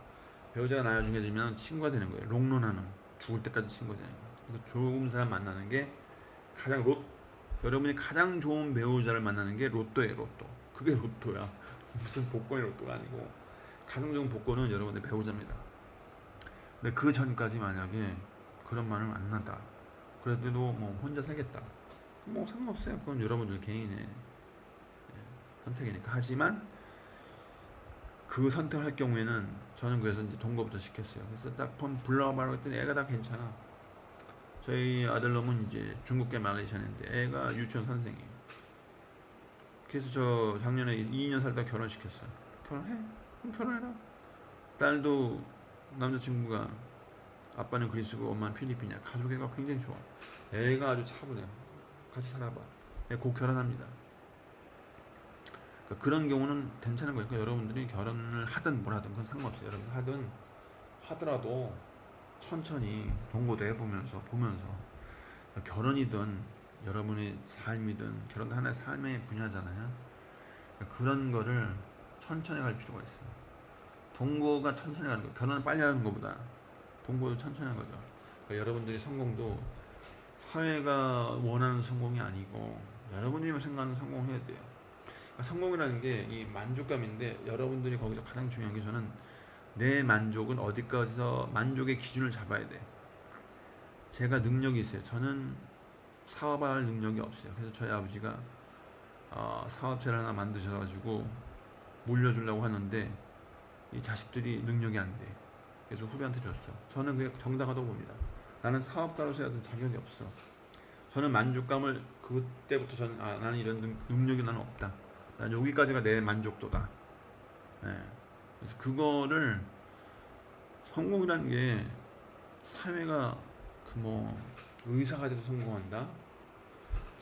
배우자가 나중에 되면 친구가 되는 거예요. 롱런하는 죽을 때까지 친구가 되는 거예요. 그래서 좋은 사람 만나는 게 가장 여러분이 가장 좋은 배우자를 만나는 게 로또예요. 로또. 그게 로또야. 무슨 복권의 로또가 아니고 가장 좋은 복권은 여러분의 배우자입니다. 근데 그 전까지 만약에 그런 말을 만난다. 그래도 뭐 혼자 살겠다. 뭐 상관없어요. 그건 여러분들 개인의 선택이니까. 하지만 그 선택을 할 경우에는 저는 그래서 이제 동거부터 시켰어요. 그래서 딱 불러와 말하고 했더니 애가 다 괜찮아. 저희 아들놈은 이제 중국계 말레이시아인데 애가 유치원 선생이에요. 그래서 저 작년에 2년 살다 결혼시켰어요. 결혼해? 그럼 결혼해라. 딸도 남자친구가 아빠는 그리스고 엄마는 필리핀이야. 가족애가 굉장히 좋아. 애가 아주 차분해. 같이 살아봐. 애 곧 결혼합니다. 그러니까 그런 경우는 괜찮은 거예요. 그러니까 여러분들이 결혼을 하든 뭘 하든 그건 상관없어요. 여러분 하더라도 천천히 동거도 해보면서 보면서 그러니까 결혼이든 여러분의 삶이든 결혼도 하나의 삶의 분야잖아요. 그러니까 그런 거를 천천히 갈 필요가 있어요. 동거가 천천히 가는 거, 결혼을 빨리 하는 것보다 동거도 천천히 하는 거죠. 그러니까 여러분들이 성공도 사회가 원하는 성공이 아니고 여러분이 생각하는 성공을 해야 돼요. 그러니까 성공이라는 게 이 만족감인데 여러분들이 거기서 가장 중요한 게 저는 내 만족은 어디까지서 만족의 기준을 잡아야 돼. 제가 능력이 있어요. 저는 사업할 능력이 없어요. 그래서 저희 아버지가 사업체를 하나 만드셔가지고 물려주려고 하는데 이 자식들이 능력이 안 돼. 그래서 후배한테 줬어. 저는 그게 정당하다고 봅니다. 나는 사업가로서 해야 자격이 없어. 저는 만족감을 그때부터 저는 나는 이런 능력이 나는 없다. 난 여기까지가 내 만족도다. 네. 그래서 그거를 성공이라는 게 사회가 그 뭐 의사가 돼서 성공한다.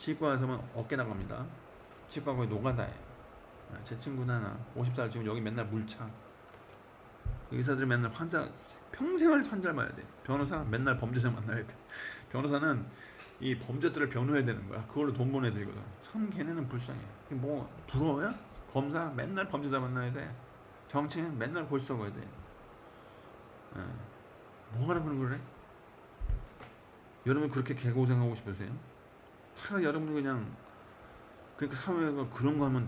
치과 가서면 어깨 나갑니다. 치과 거의 노가다예요. 제 친구는 하나 50살 지금 여기 맨날 물차. 의사들 맨날 환자 평생을 환자를 봐야 돼. 변호사 맨날 범죄자 만나야 돼. 변호사는 이 범죄들을 변호해야 되는 거야. 그걸로 돈 버는 애들이거든. 참 걔네는 불쌍해. 뭐 부러워요? 검사 맨날 범죄자 만나야 돼. 정치인 맨날 골 썩어야 돼. 뭐 하는 그런 거래? 여러분 그렇게 개고생하고 싶으세요? 차라리 여러분 그냥 그러니까 사회가 그런 거 하면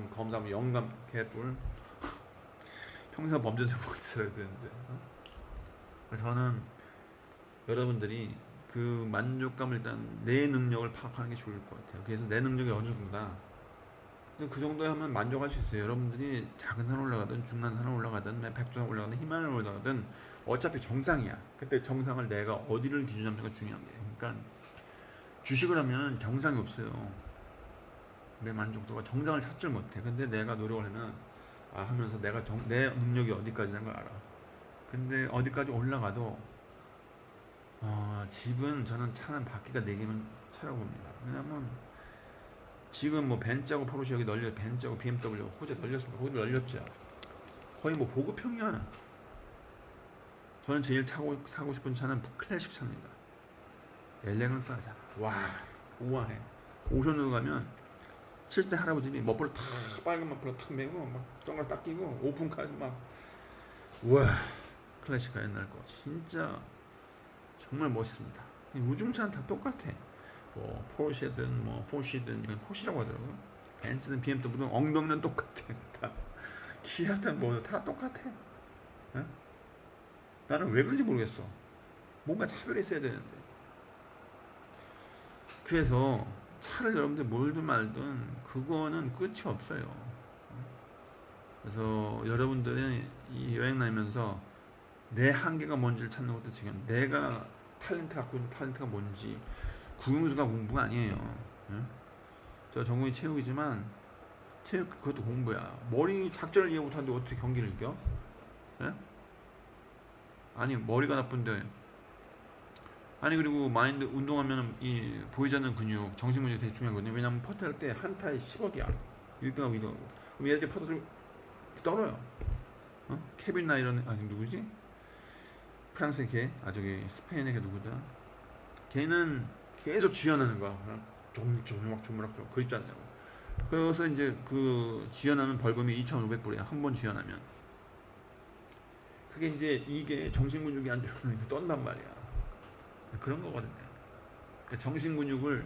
검사하면 영감 개뿔 평생 범죄자 보고 있어야 되는데 저는 여러분들이 그 만족감을 일단 내 능력을 파악하는 게 좋을 것 같아요. 그래서 내 능력이 어느 정도다. 그 정도에 하면 만족할 수 있어요. 여러분들이 작은 산 올라가든 중간 산 올라가든 백두산 올라가든 히말라야 올라가든 어차피 정상이야. 그때 정상을 내가 어디를 기준으로 잡는 가 중요한 거예요. 그러니까 주식을 하면 정상이 없어요. 내 만족도가 정상을 찾질 못해. 근데 내가 노력을 하면 하면서 내 능력이 어디까지라는 걸 알아. 근데 어디까지 올라가도 집은 저는 차는 바퀴가 4개면 차라고 봅니다. 왜냐면 지금 뭐 벤츠하고 포르쉐 여기 널려 벤츠하고 BMW 호재 널렸습니다. 호재 널렸죠. 거의 뭐 보급형이야. 저는 제일 사고 싶은 차는 클래식 차입니다. 엘레강스 하잖아. 와 우아해. 오션으로 가면 70대 할아버지들이 머플러 탁 빨간 머플러 탁 메고 막 선글라스 딱 끼고 오픈카에서 막 우와 클래식카 옛날 거 진짜 정말 멋있습니다. 요즘 차는 다 똑같아. 뭐 포르쉐든 뭐 포시든 이건 포시라고 하더라고요. 벤츠든 BMW든 엉덩이는 똑같아. 다 기아든 뭐 다 똑같아. 에? 나는 왜 그런지 모르겠어. 뭔가 차별했어야 되는데. 그래서 차를 여러분들 몰든 말든 그거는 끝이 없어요. 그래서 여러분들이 이 여행 다니면서 내 한계가 뭔지를 찾는 것도 지금 내가 갖고 있는 탤런트가 뭔지 국영수가 공부가 아니에요. 저 전공이 체육이지만 체육 그것도 공부야. 머리 작전을 이해 못하는데 어떻게 경기를 이겨? 예? 아니 머리가 나쁜데 아니 그리고 마인드 운동하면 이 보이지 않는 근육 정신 근육이 되게 중요하거든요. 왜냐면 퍼트 할 때 한 타에 10억이야 1등하고 2등하고 그럼 얘들 퍼트를 떨어요. 케빈 나이런 아니 누구지? 프랑스의 걔 저기 스페인의 걔 누구다? 걔는 계속 지연하는 거야. 조물락 그립지 않냐고. 그래서 이제 그 지연하는 벌금이 2,500불이야. 한 번 지연하면. 그게 이제 이게 정신근육이 안 좋으면 떤단 말이야. 그런 거거든요. 그러니까 정신근육을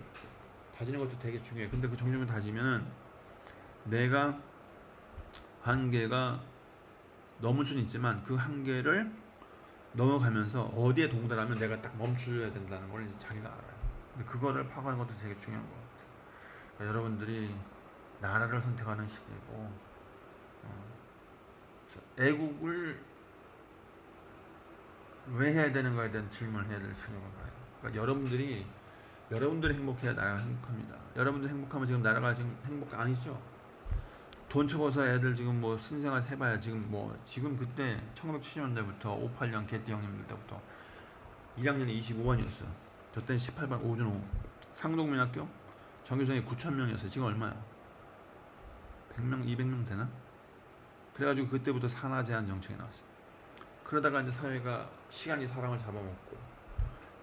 다지는 것도 되게 중요해. 근데 그 정신근육 다지면 내가 한계가 넘을 수는 있지만 그 한계를 넘어가면서 어디에 동달하면 내가 딱 멈춰야 된다는 걸 이제 자기가 알아요. 근데 그거를 파악하는 것도 되게 중요한 것 같아요. 그러니까 여러분들이 나라를 선택하는 시대고 애국을 왜 해야 되는가에 대한 질문을 해야 될 필요가 있어요. 그러니까 여러분들이 행복해야 나라가 행복합니다. 여러분들 행복하면 지금 나라가 지금 행복 아니죠? 돈 쳐봐서 애들 지금 뭐 신생아 해봐야 지금 그때 1970년대부터 58년 개띠 형님들 때부터 1학년이 25반이었어. 저 때는 18반 오준호 상동민학교 전교생이 9,000명이었어요. 지금 얼마야? 100명, 200명 되나? 그래가지고 그때부터 산하 제한 정책이 나왔어요. 그러다가 이제 사회가 시간이 사람을 잡아먹고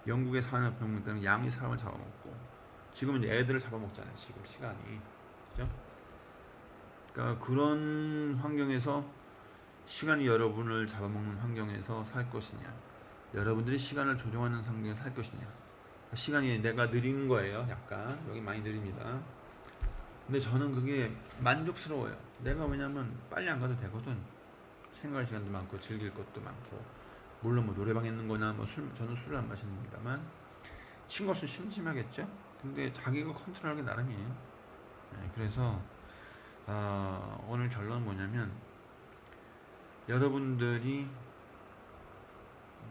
영국의 산업혁명 때문에 양이 사람을 잡아먹고 지금은 이제 애들을 잡아먹잖아요. 지금 시간이 그죠? 그러니까 그런 환경에서 시간이 여러분을 잡아먹는 환경에서 살 것이냐 여러분들이 시간을 조정하는 환경에서 살 것이냐 시간이 내가 느린 거예요. 약간 여기 많이 느립니다. 근데 저는 그게 만족스러워요. 내가 왜냐면 빨리 안 가도 되거든. 생각할 시간도 많고 즐길 것도 많고 물론 뭐 노래방 있는 거나 저는 술을 안 마십니다만 친구 없으면 심심하겠죠. 근데 자기가 컨트롤하는 게 나름이에요. 네, 그래서 오늘 결론은 뭐냐면 여러분들이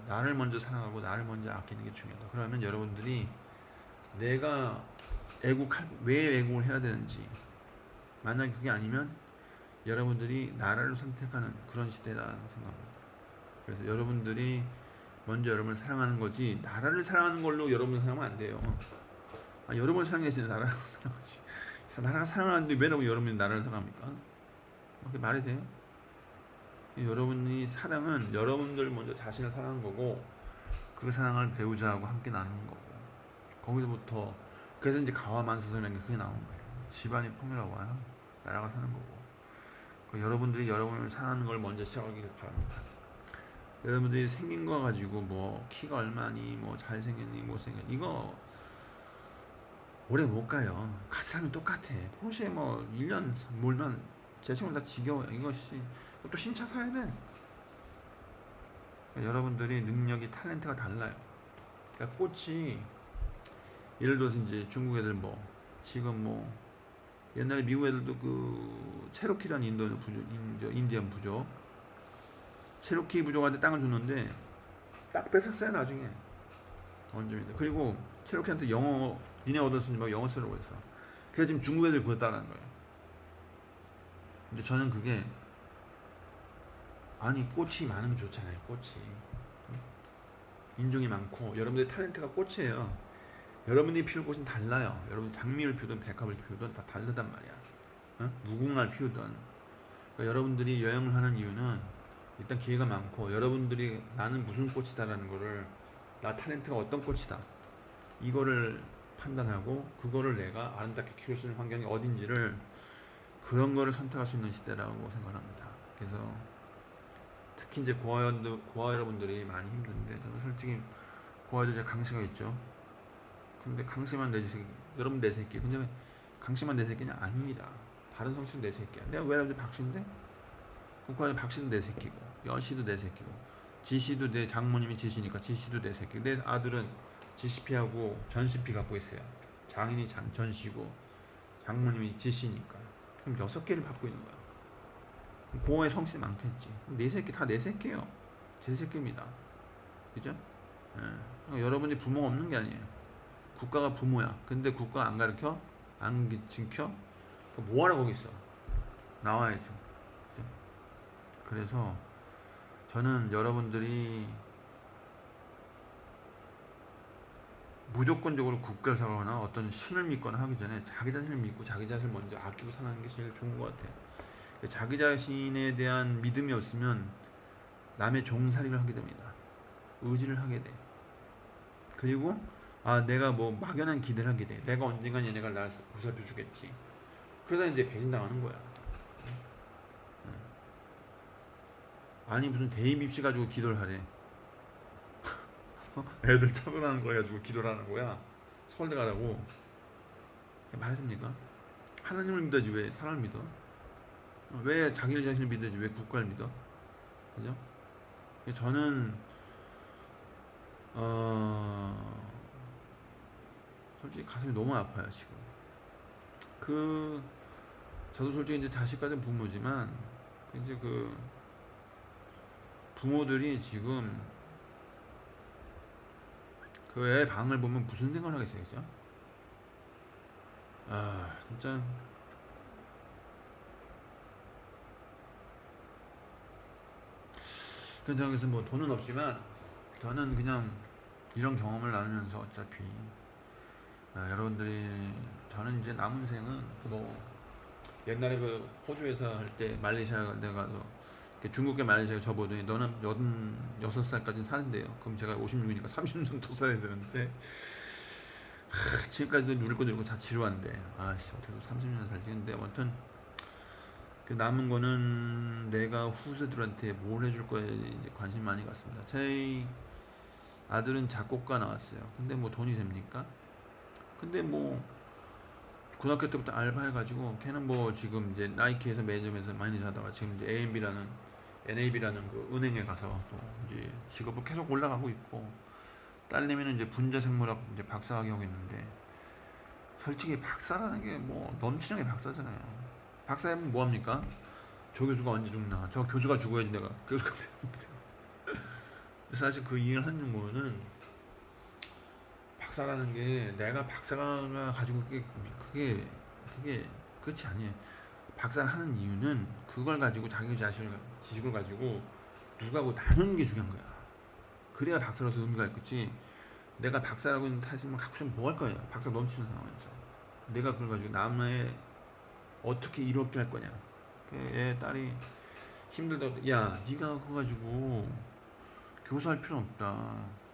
나를 먼저 사랑하고 나를 먼저 아끼는 게 중요하다. 그러면 여러분들이 내가 왜 애국을 해야 되는지 만약에 그게 아니면 여러분들이 나라를 선택하는 그런 시대라는 생각합니다. 그래서 여러분들이 먼저 여러분을 사랑하는 거지 나라를 사랑하는 걸로 여러분을 사랑하면 안 돼요. 여러분을 사랑해야지 나라를 사랑하지. 나라가 사랑하는데 왜 여러분이 나라를 사랑합니까? 그게 말이 돼요? 여러분이 사랑은 여러분들 먼저 자신을 사랑하는 거고, 그 사랑을 배우자하고 함께 나누는 거고, 거기서부터 그래서 이제 가와만사선이라는 게 그게 나온 거예요. 집안이 풍요로워야 나라가 사는 거고. 여러분들이 여러분을 사랑하는 걸 먼저 시작하길 바랍니다. 여러분들이 생긴 거 가지고 뭐 키가 얼마니, 뭐 잘생겼니, 못생겼니, 이거 오래 못 가요. 같이 살면 똑같아. 포르쉐 뭐 1년 몰면 제 친구 다 지겨워. 이것이 또 신차 사야 돼. 여러분들이 능력이 탤런트가 달라요. 그러니까 꽃이 예를 들어서 이제 중국 애들 뭐 지금 뭐 옛날에 미국 애들도 그 체로키라는 인디언 부족 체로키 부족한테 땅을 줬는데 딱 뺏었어요 나중에 원점인데. 그리고 체로키한테 영어 니네 얻었으니 막 영어 쓰라고 했어. 그래서 지금 중국 애들 그거 따라하는 거예요. 근데 저는 그게 아니 꽃이 많으면 좋잖아요. 꽃이 인종이 많고 여러분들의 탤런트가 꽃이에요. 여러분이 피울 꽃은 달라요. 여러분이 장미를 피우든 백합을 피우든 다 다르단 말이야. 무궁화를 피우든. 그러니까 여러분들이 여행을 하는 이유는 일단 기회가 많고 여러분들이 나는 무슨 꽃이다라는 거를 나 탤런트가 어떤 꽃이다 이거를 판단하고 그거를 내가 아름답게 키울 수 있는 환경이 어딘지를 그런 거를 선택할 수 있는 시대라고 생각합니다. 그래서 특히 이제 고아 여러분들이 많이 힘든데 저는 솔직히 고아도 이제 강시가 있죠. 근데 강씨만 내 새끼, 여러분 내 새끼. 근데 왜 강씨만 내 새끼냐? 아닙니다. 다른 성씨도 내 새끼야. 내가 왜 나한테 박씨인데? 그럼 박씨도 내 새끼고, 여씨도 내 새끼고, 지씨도 내 장모님이 지씨니까 지씨도 내 새끼. 내 아들은 지씨피하고 전씨피 갖고 있어요. 장인이 전씨고, 장모님이 지씨니까. 그럼 6개를 갖고 있는 거야. 고아의 성씨 많겠지. 내 새끼 다 내 새끼예요. 제 새끼입니다. 그죠? 예. 여러분이 부모가 없는 게 아니에요. 국가가 부모야. 근데 국가 안 가르쳐? 안 지켜? 뭐하러 거기 있어? 나와야죠. 그죠? 그래서 저는 여러분들이 무조건적으로 국가를 사거나 어떤 신을 믿거나 하기 전에 자기 자신을 믿고 자기 자신을 먼저 아끼고 사는 게 제일 좋은 것 같아요. 자기 자신에 대한 믿음이 없으면 남의 종살이를 하게 됩니다. 의지를 하게 돼. 그리고 내가 뭐 막연한 기대를 하게 돼. 내가 언젠간 얘네가 날 보살펴 주겠지. 그러다 이제 배신당하는 거야. 아니 무슨 대입 입시 가지고 기도를 하래. 애들 차별하는 거 가지고 기도를 하는 거야. 서울대 가라고. 말이 됩니까? 하나님을 믿어야지 왜 사람을 믿어? 왜 자기 자신을 믿어야지 왜 국가를 믿어? 그죠? 저는 솔직히 가슴이 너무 아파요 지금. 저도 솔직히 이제 자식 가진 부모지만 이제 그 부모들이 지금 그 애 방을 보면 무슨 생각을 하겠어요, 그죠? 진짜 그래서 뭐 돈은 없지만 저는 그냥 이런 경험을 나누면서 어차피 여러분들이 저는 이제 남은 생은 뭐 옛날에 그 호주에서 할 때 말레이시아 내가 중국계 말레이시아가 저보더니 너는 86살까지 사는데요. 그럼 제가 56이니까 30년 더 살아야 되는데 지금까지도 누릴 거 누리고 다 지루한데 어떻게 30년 살지. 근데 아무튼 그 남은 거는 내가 후세들한테 뭘 해줄 거에 이제 관심 많이 갔습니다. 제 아들은 작곡가 나왔어요. 근데 뭐 돈이 됩니까? 근데 뭐 고등학교 때부터 알바해가지고 걔는 뭐 지금 이제 나이키에서 매점에서 많이 자다가 지금 이제 NAB라는 그 은행에 가서 또 이제 직업을 계속 올라가고 있고 딸내미는 이제 분자생물학 이제 박사학위 하고 있는데 솔직히 박사라는 게 뭐 넘치는 게 박사잖아요. 박사하면 뭐 합니까? 저 교수가 언제 죽나? 저 교수가 죽어야지 내가 교수가 되는. 사실 그 일을 하는 거는 박사라는 게 내가 박사가 가지고 그게 그렇지 아니에요. 박사를 하는 이유는 그걸 가지고 자기 지식을 가지고 누구하고 나누는 게 중요한 거야. 그래야 박사로서 의미가 있겠지. 내가 박사라고 있는 타지만 갖고 싶으면 뭐 할 거야? 박사 넘치는 상황에서 내가 그걸 가지고 남의 어떻게 이롭게 할 거냐? 얘 딸이 힘들다고 야 네가 그거 가지고 교사할 필요 없다.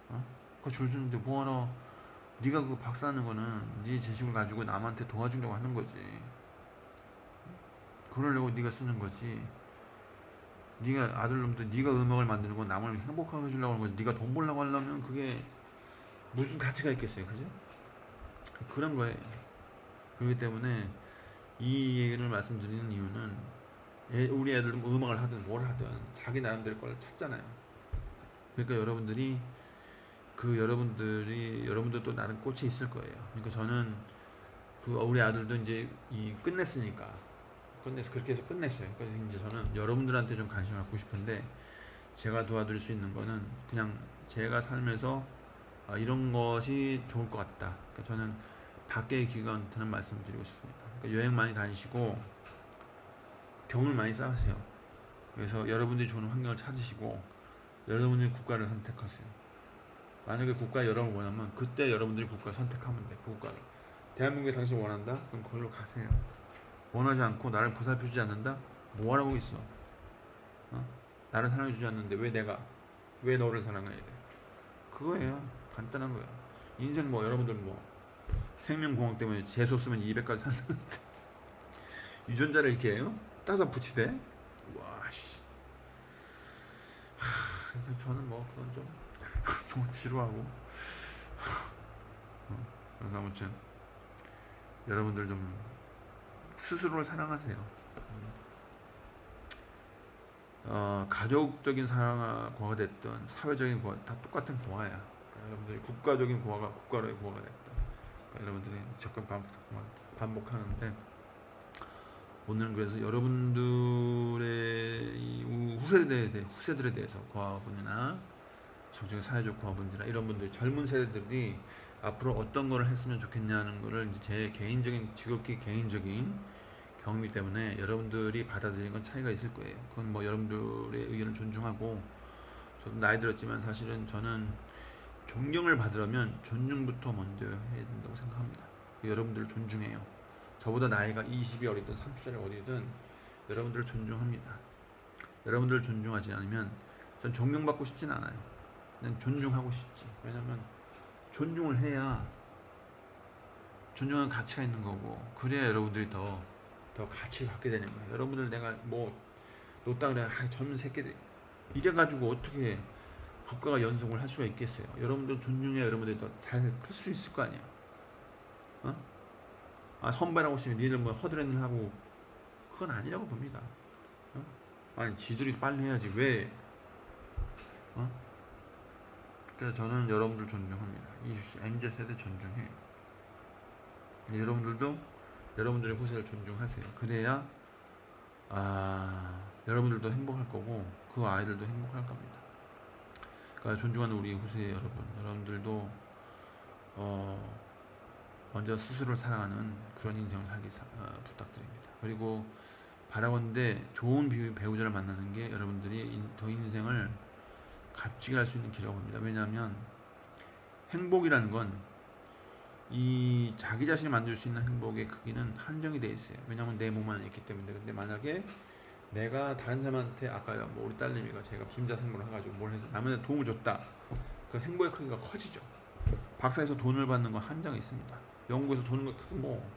어? 그거 줄 서는데 뭐하러 네가 그 박사하는 거는 네 지식을 가지고 남한테 도와주려고 하는 거지. 그러려고 네가 쓰는 거지. 네가 아들놈도 네가 음악을 만드는 건 남을 행복하게 해주려고 하는 거지. 네가 돈 벌려고 하려면 그게 무슨 가치가 있겠어요, 그죠? 그런 거예요. 그렇기 때문에 이 얘기를 말씀드리는 이유는 우리 애들도 음악을 하든 뭘 하든 자기 나름대로 걸 찾잖아요. 그러니까 여러분들도 나름 꽃이 있을 거예요. 그러니까 저는 그 우리 아들도 이제 끝냈으니까 그렇게 해서 끝냈어요. 그래서 이제 저는 여러분들한테 좀 관심을 갖고 싶은데 제가 도와드릴 수 있는 거는 그냥 제가 살면서 이런 것이 좋을 것 같다. 그러니까 저는 밖의 기관한테는 말씀드리고 싶습니다. 그러니까 여행 많이 다니시고 경을 많이 쌓으세요. 그래서 여러분들이 좋은 환경을 찾으시고 여러분들이 국가를 선택하세요. 만약에 국가 여러분을 원하면 그때 여러분들이 국가를 선택하면 돼. 그 국가를. 대한민국에 당신 원한다? 그럼 거기로 가세요. 원하지 않고 나를 보살펴주지 않는다? 뭐 하라고 있어? 어? 나를 사랑해주지 않는데 왜 너를 사랑해야 돼? 그거예요. 간단한 거야. 인생 뭐 여러분들 뭐 생명공학 때문에 재수 없으면 200까지 산다는데 유전자를 이렇게 따서 붙이대? 와 씨. 그래서 저는 뭐 그건 좀 너무 지루하고 그래서 아무튼 여러분들 좀 스스로를 사랑하세요. 가족적인 사랑과가 됐든 사회적인 고아 다 똑같은 고아야. 여러분들이 국가적인 고아가 국가로의 고아가 됐다. 여러분들이 적극 반복하는데 오늘은 그래서 여러분들의 이 후세들에 대해서 고아분이나 정책 사회적 고아분들이나 이런 분들 젊은 세대들이 앞으로 어떤 거를 했으면 좋겠냐는 거를 이제 제 개인적인 지극히 개인적인 경험이기 때문에 여러분들이 받아들이는 건 차이가 있을 거예요. 그건 뭐 여러분들의 의견을 존중하고 저도 나이 들었지만 사실은 저는 존경을 받으려면 존중부터 먼저 해야 된다고 생각합니다. 여러분들을 존중해요. 저보다 나이가 20이 어리든 30살이 어리든 여러분들을 존중합니다. 여러분들을 존중하지 않으면 전 존경받고 싶진 않아요. 그냥 존중하고 싶지. 왜냐면 존중을 해야 존중하는 가치가 있는 거고 그래야 여러분들이 더 가치를 갖게 되는 거예요. 여러분들 내가 뭐 놓다 그래 젊은 새끼들 이래가지고 어떻게 국가가 연속을 할 수가 있겠어요. 여러분들 존중해야 여러분들이 더 잘 클 수 있을 거 아니야. 어? 선배라고 하시면 니들 뭐 허드렛 일 하고 그건 아니라고 봅니다. 어? 아니 지들이 빨리 해야지 왜? 어? 그래서 저는 여러분들 존중합니다. 이 MZ 세대 존중해요. 여러분들도 여러분들의 후세를 존중하세요. 그래야 여러분들도 행복할 거고 그 아이들도 행복할 겁니다. 그러니까 존중하는 우리 후세 여러분들도 먼저 스스로를 사랑하는 그런 인생을 살기 부탁드립니다. 그리고 바라건대 좋은 배우자를 만나는 게 여러분들이 더 인생을 값지게 할 수 있는 길이라고 봅니다. 왜냐하면 행복이라는 건 이 자기 자신이 만들 수 있는 행복의 크기는 한정이 되어 있어요. 왜냐하면 내 몸 안에 있기 때문에. 근데 만약에 내가 다른 사람한테 아까 뭐 우리 딸내미가 제가 빈자생물을 해가지고 뭘 해서 남한테 도움을 줬다. 그 행복의 크기가 커지죠. 박사에서 돈을 받는 건 한정이 있습니다. 영국에서 돈을 뭐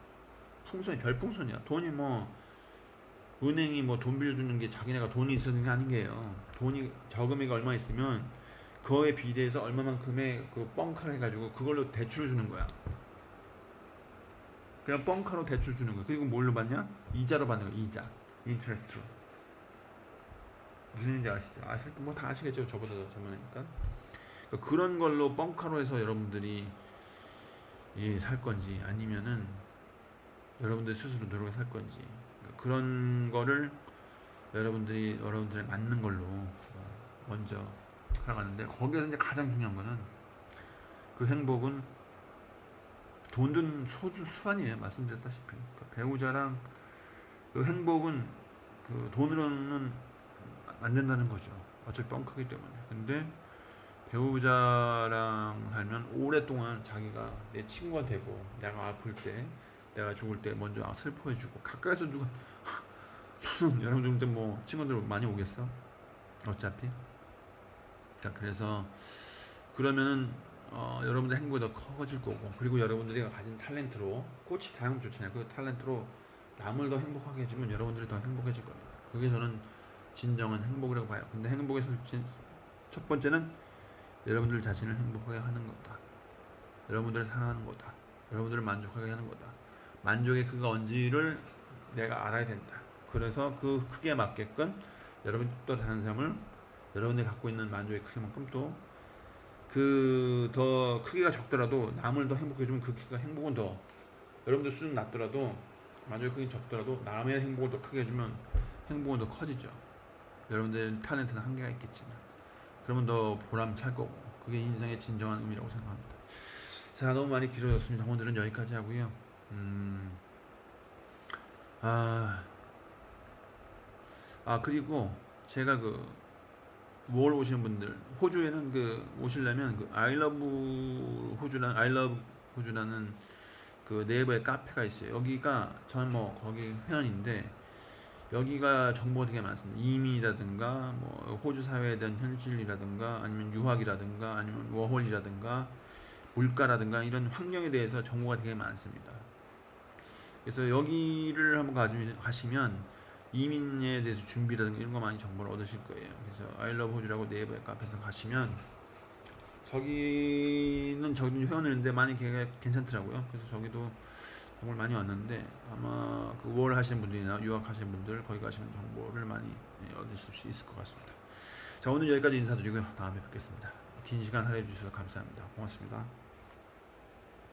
풍선이 별풍선이야. 돈이 뭐 은행이 뭐 돈 빌려주는 게 자기네가 돈이 있어서 게 아닌 게요. 돈이 저금액이 얼마 있으면 그거에 비례해서 얼마만큼의 그 뻥카를 해가지고 그걸로 대출을 주는 거야. 그냥 뻥카로 대출 주는 거야. 그리고 뭘로 받냐? 이자로 받는 거야. 이자, 인트레스트로. 무슨 얘기인지 아시죠? 뭐 다 아시겠죠. 저보다 더 전문이니까. 그러니까 그런 걸로 뻥카로 해서 여러분들이 살 건지 아니면은 여러분들 스스로 노력해 살 건지 그러니까 그런 거를 여러분들의 맞는 걸로 먼저 살아가는데 거기에서 이제 가장 중요한 거는 그 행복은 돈 든 수완이에요. 말씀드렸다시피 그러니까 배우자랑 그 행복은 그 돈으로는 안 된다는 거죠. 어차피 뻥크기 때문에. 근데 배우자랑 살면 오랫동안 자기가 내 친구가 되고 내가 아플 때 내가 죽을 때 먼저 슬퍼해주고 가까이서 누가 여러분 죽을 때 뭐 친구들 많이 오겠어? 어차피. 그러니까 그래서 그러면은 여러분들 행복이 더 커질 거고 그리고 여러분들이 가진 탤런트로 꽃이 다양하면 좋잖아요. 그 탤런트로 남을 더 행복하게 해주면 여러분들이 더 행복해질 겁니다. 그게 저는 진정한 행복이라고 봐요. 근데 행복의 첫 번째는 여러분들 자신을 행복하게 하는 거다. 여러분들을 사랑하는 거다. 여러분들을 만족하게 하는 거다. 만족의 크기가 뭔지를 내가 알아야 된다. 그래서 그 크기에 맞게끔 여러분이 또 다른 사람을 여러분이 갖고 있는 만족의 크기만큼 또 그 더 크기가 적더라도 남을 더 행복해 주면 그 크기가 행복은 더 여러분들 수준 낮더라도 만족의 크기 적더라도 남의 행복을 더 크게 해주면 행복은 더 커지죠. 여러분들 탤런트는 한계가 있겠지만 그러면 더 보람찰 거고 그게 인생의 진정한 의미라고 생각합니다. 자, 너무 많이 길어졌습니다. 오늘은 여기까지 하고요. 아, 그리고 제가 월 오시는 분들 호주에는 오시려면 I love 호주라는 그 네이버에 카페가 있어요. 여기가 저는 뭐 거기 회원인데 여기가 정보가 되게 많습니다. 이민이라든가 뭐 호주 사회에 대한 현실이라든가 아니면 유학이라든가 아니면 워홀이라든가 물가라든가 이런 환경에 대해서 정보가 되게 많습니다. 그래서 여기를 한번 가시면 이민에 대해서 준비라든가 이런 거 많이 정보를 얻으실 거예요. 그래서 아이러브 호주라고 네이버에 카페에서 가시면 저기는 회원인데 많이 괜찮더라고요. 그래서 저기도 정말 많이 왔는데 아마 월 하시는 분들이나 유학하시는 분들 거기 가시면 정보를 많이 얻으실 수 있을 것 같습니다. 자, 오늘 여기까지 인사드리고요. 다음에 뵙겠습니다. 긴 시간 할애해 주셔서 감사합니다. 고맙습니다.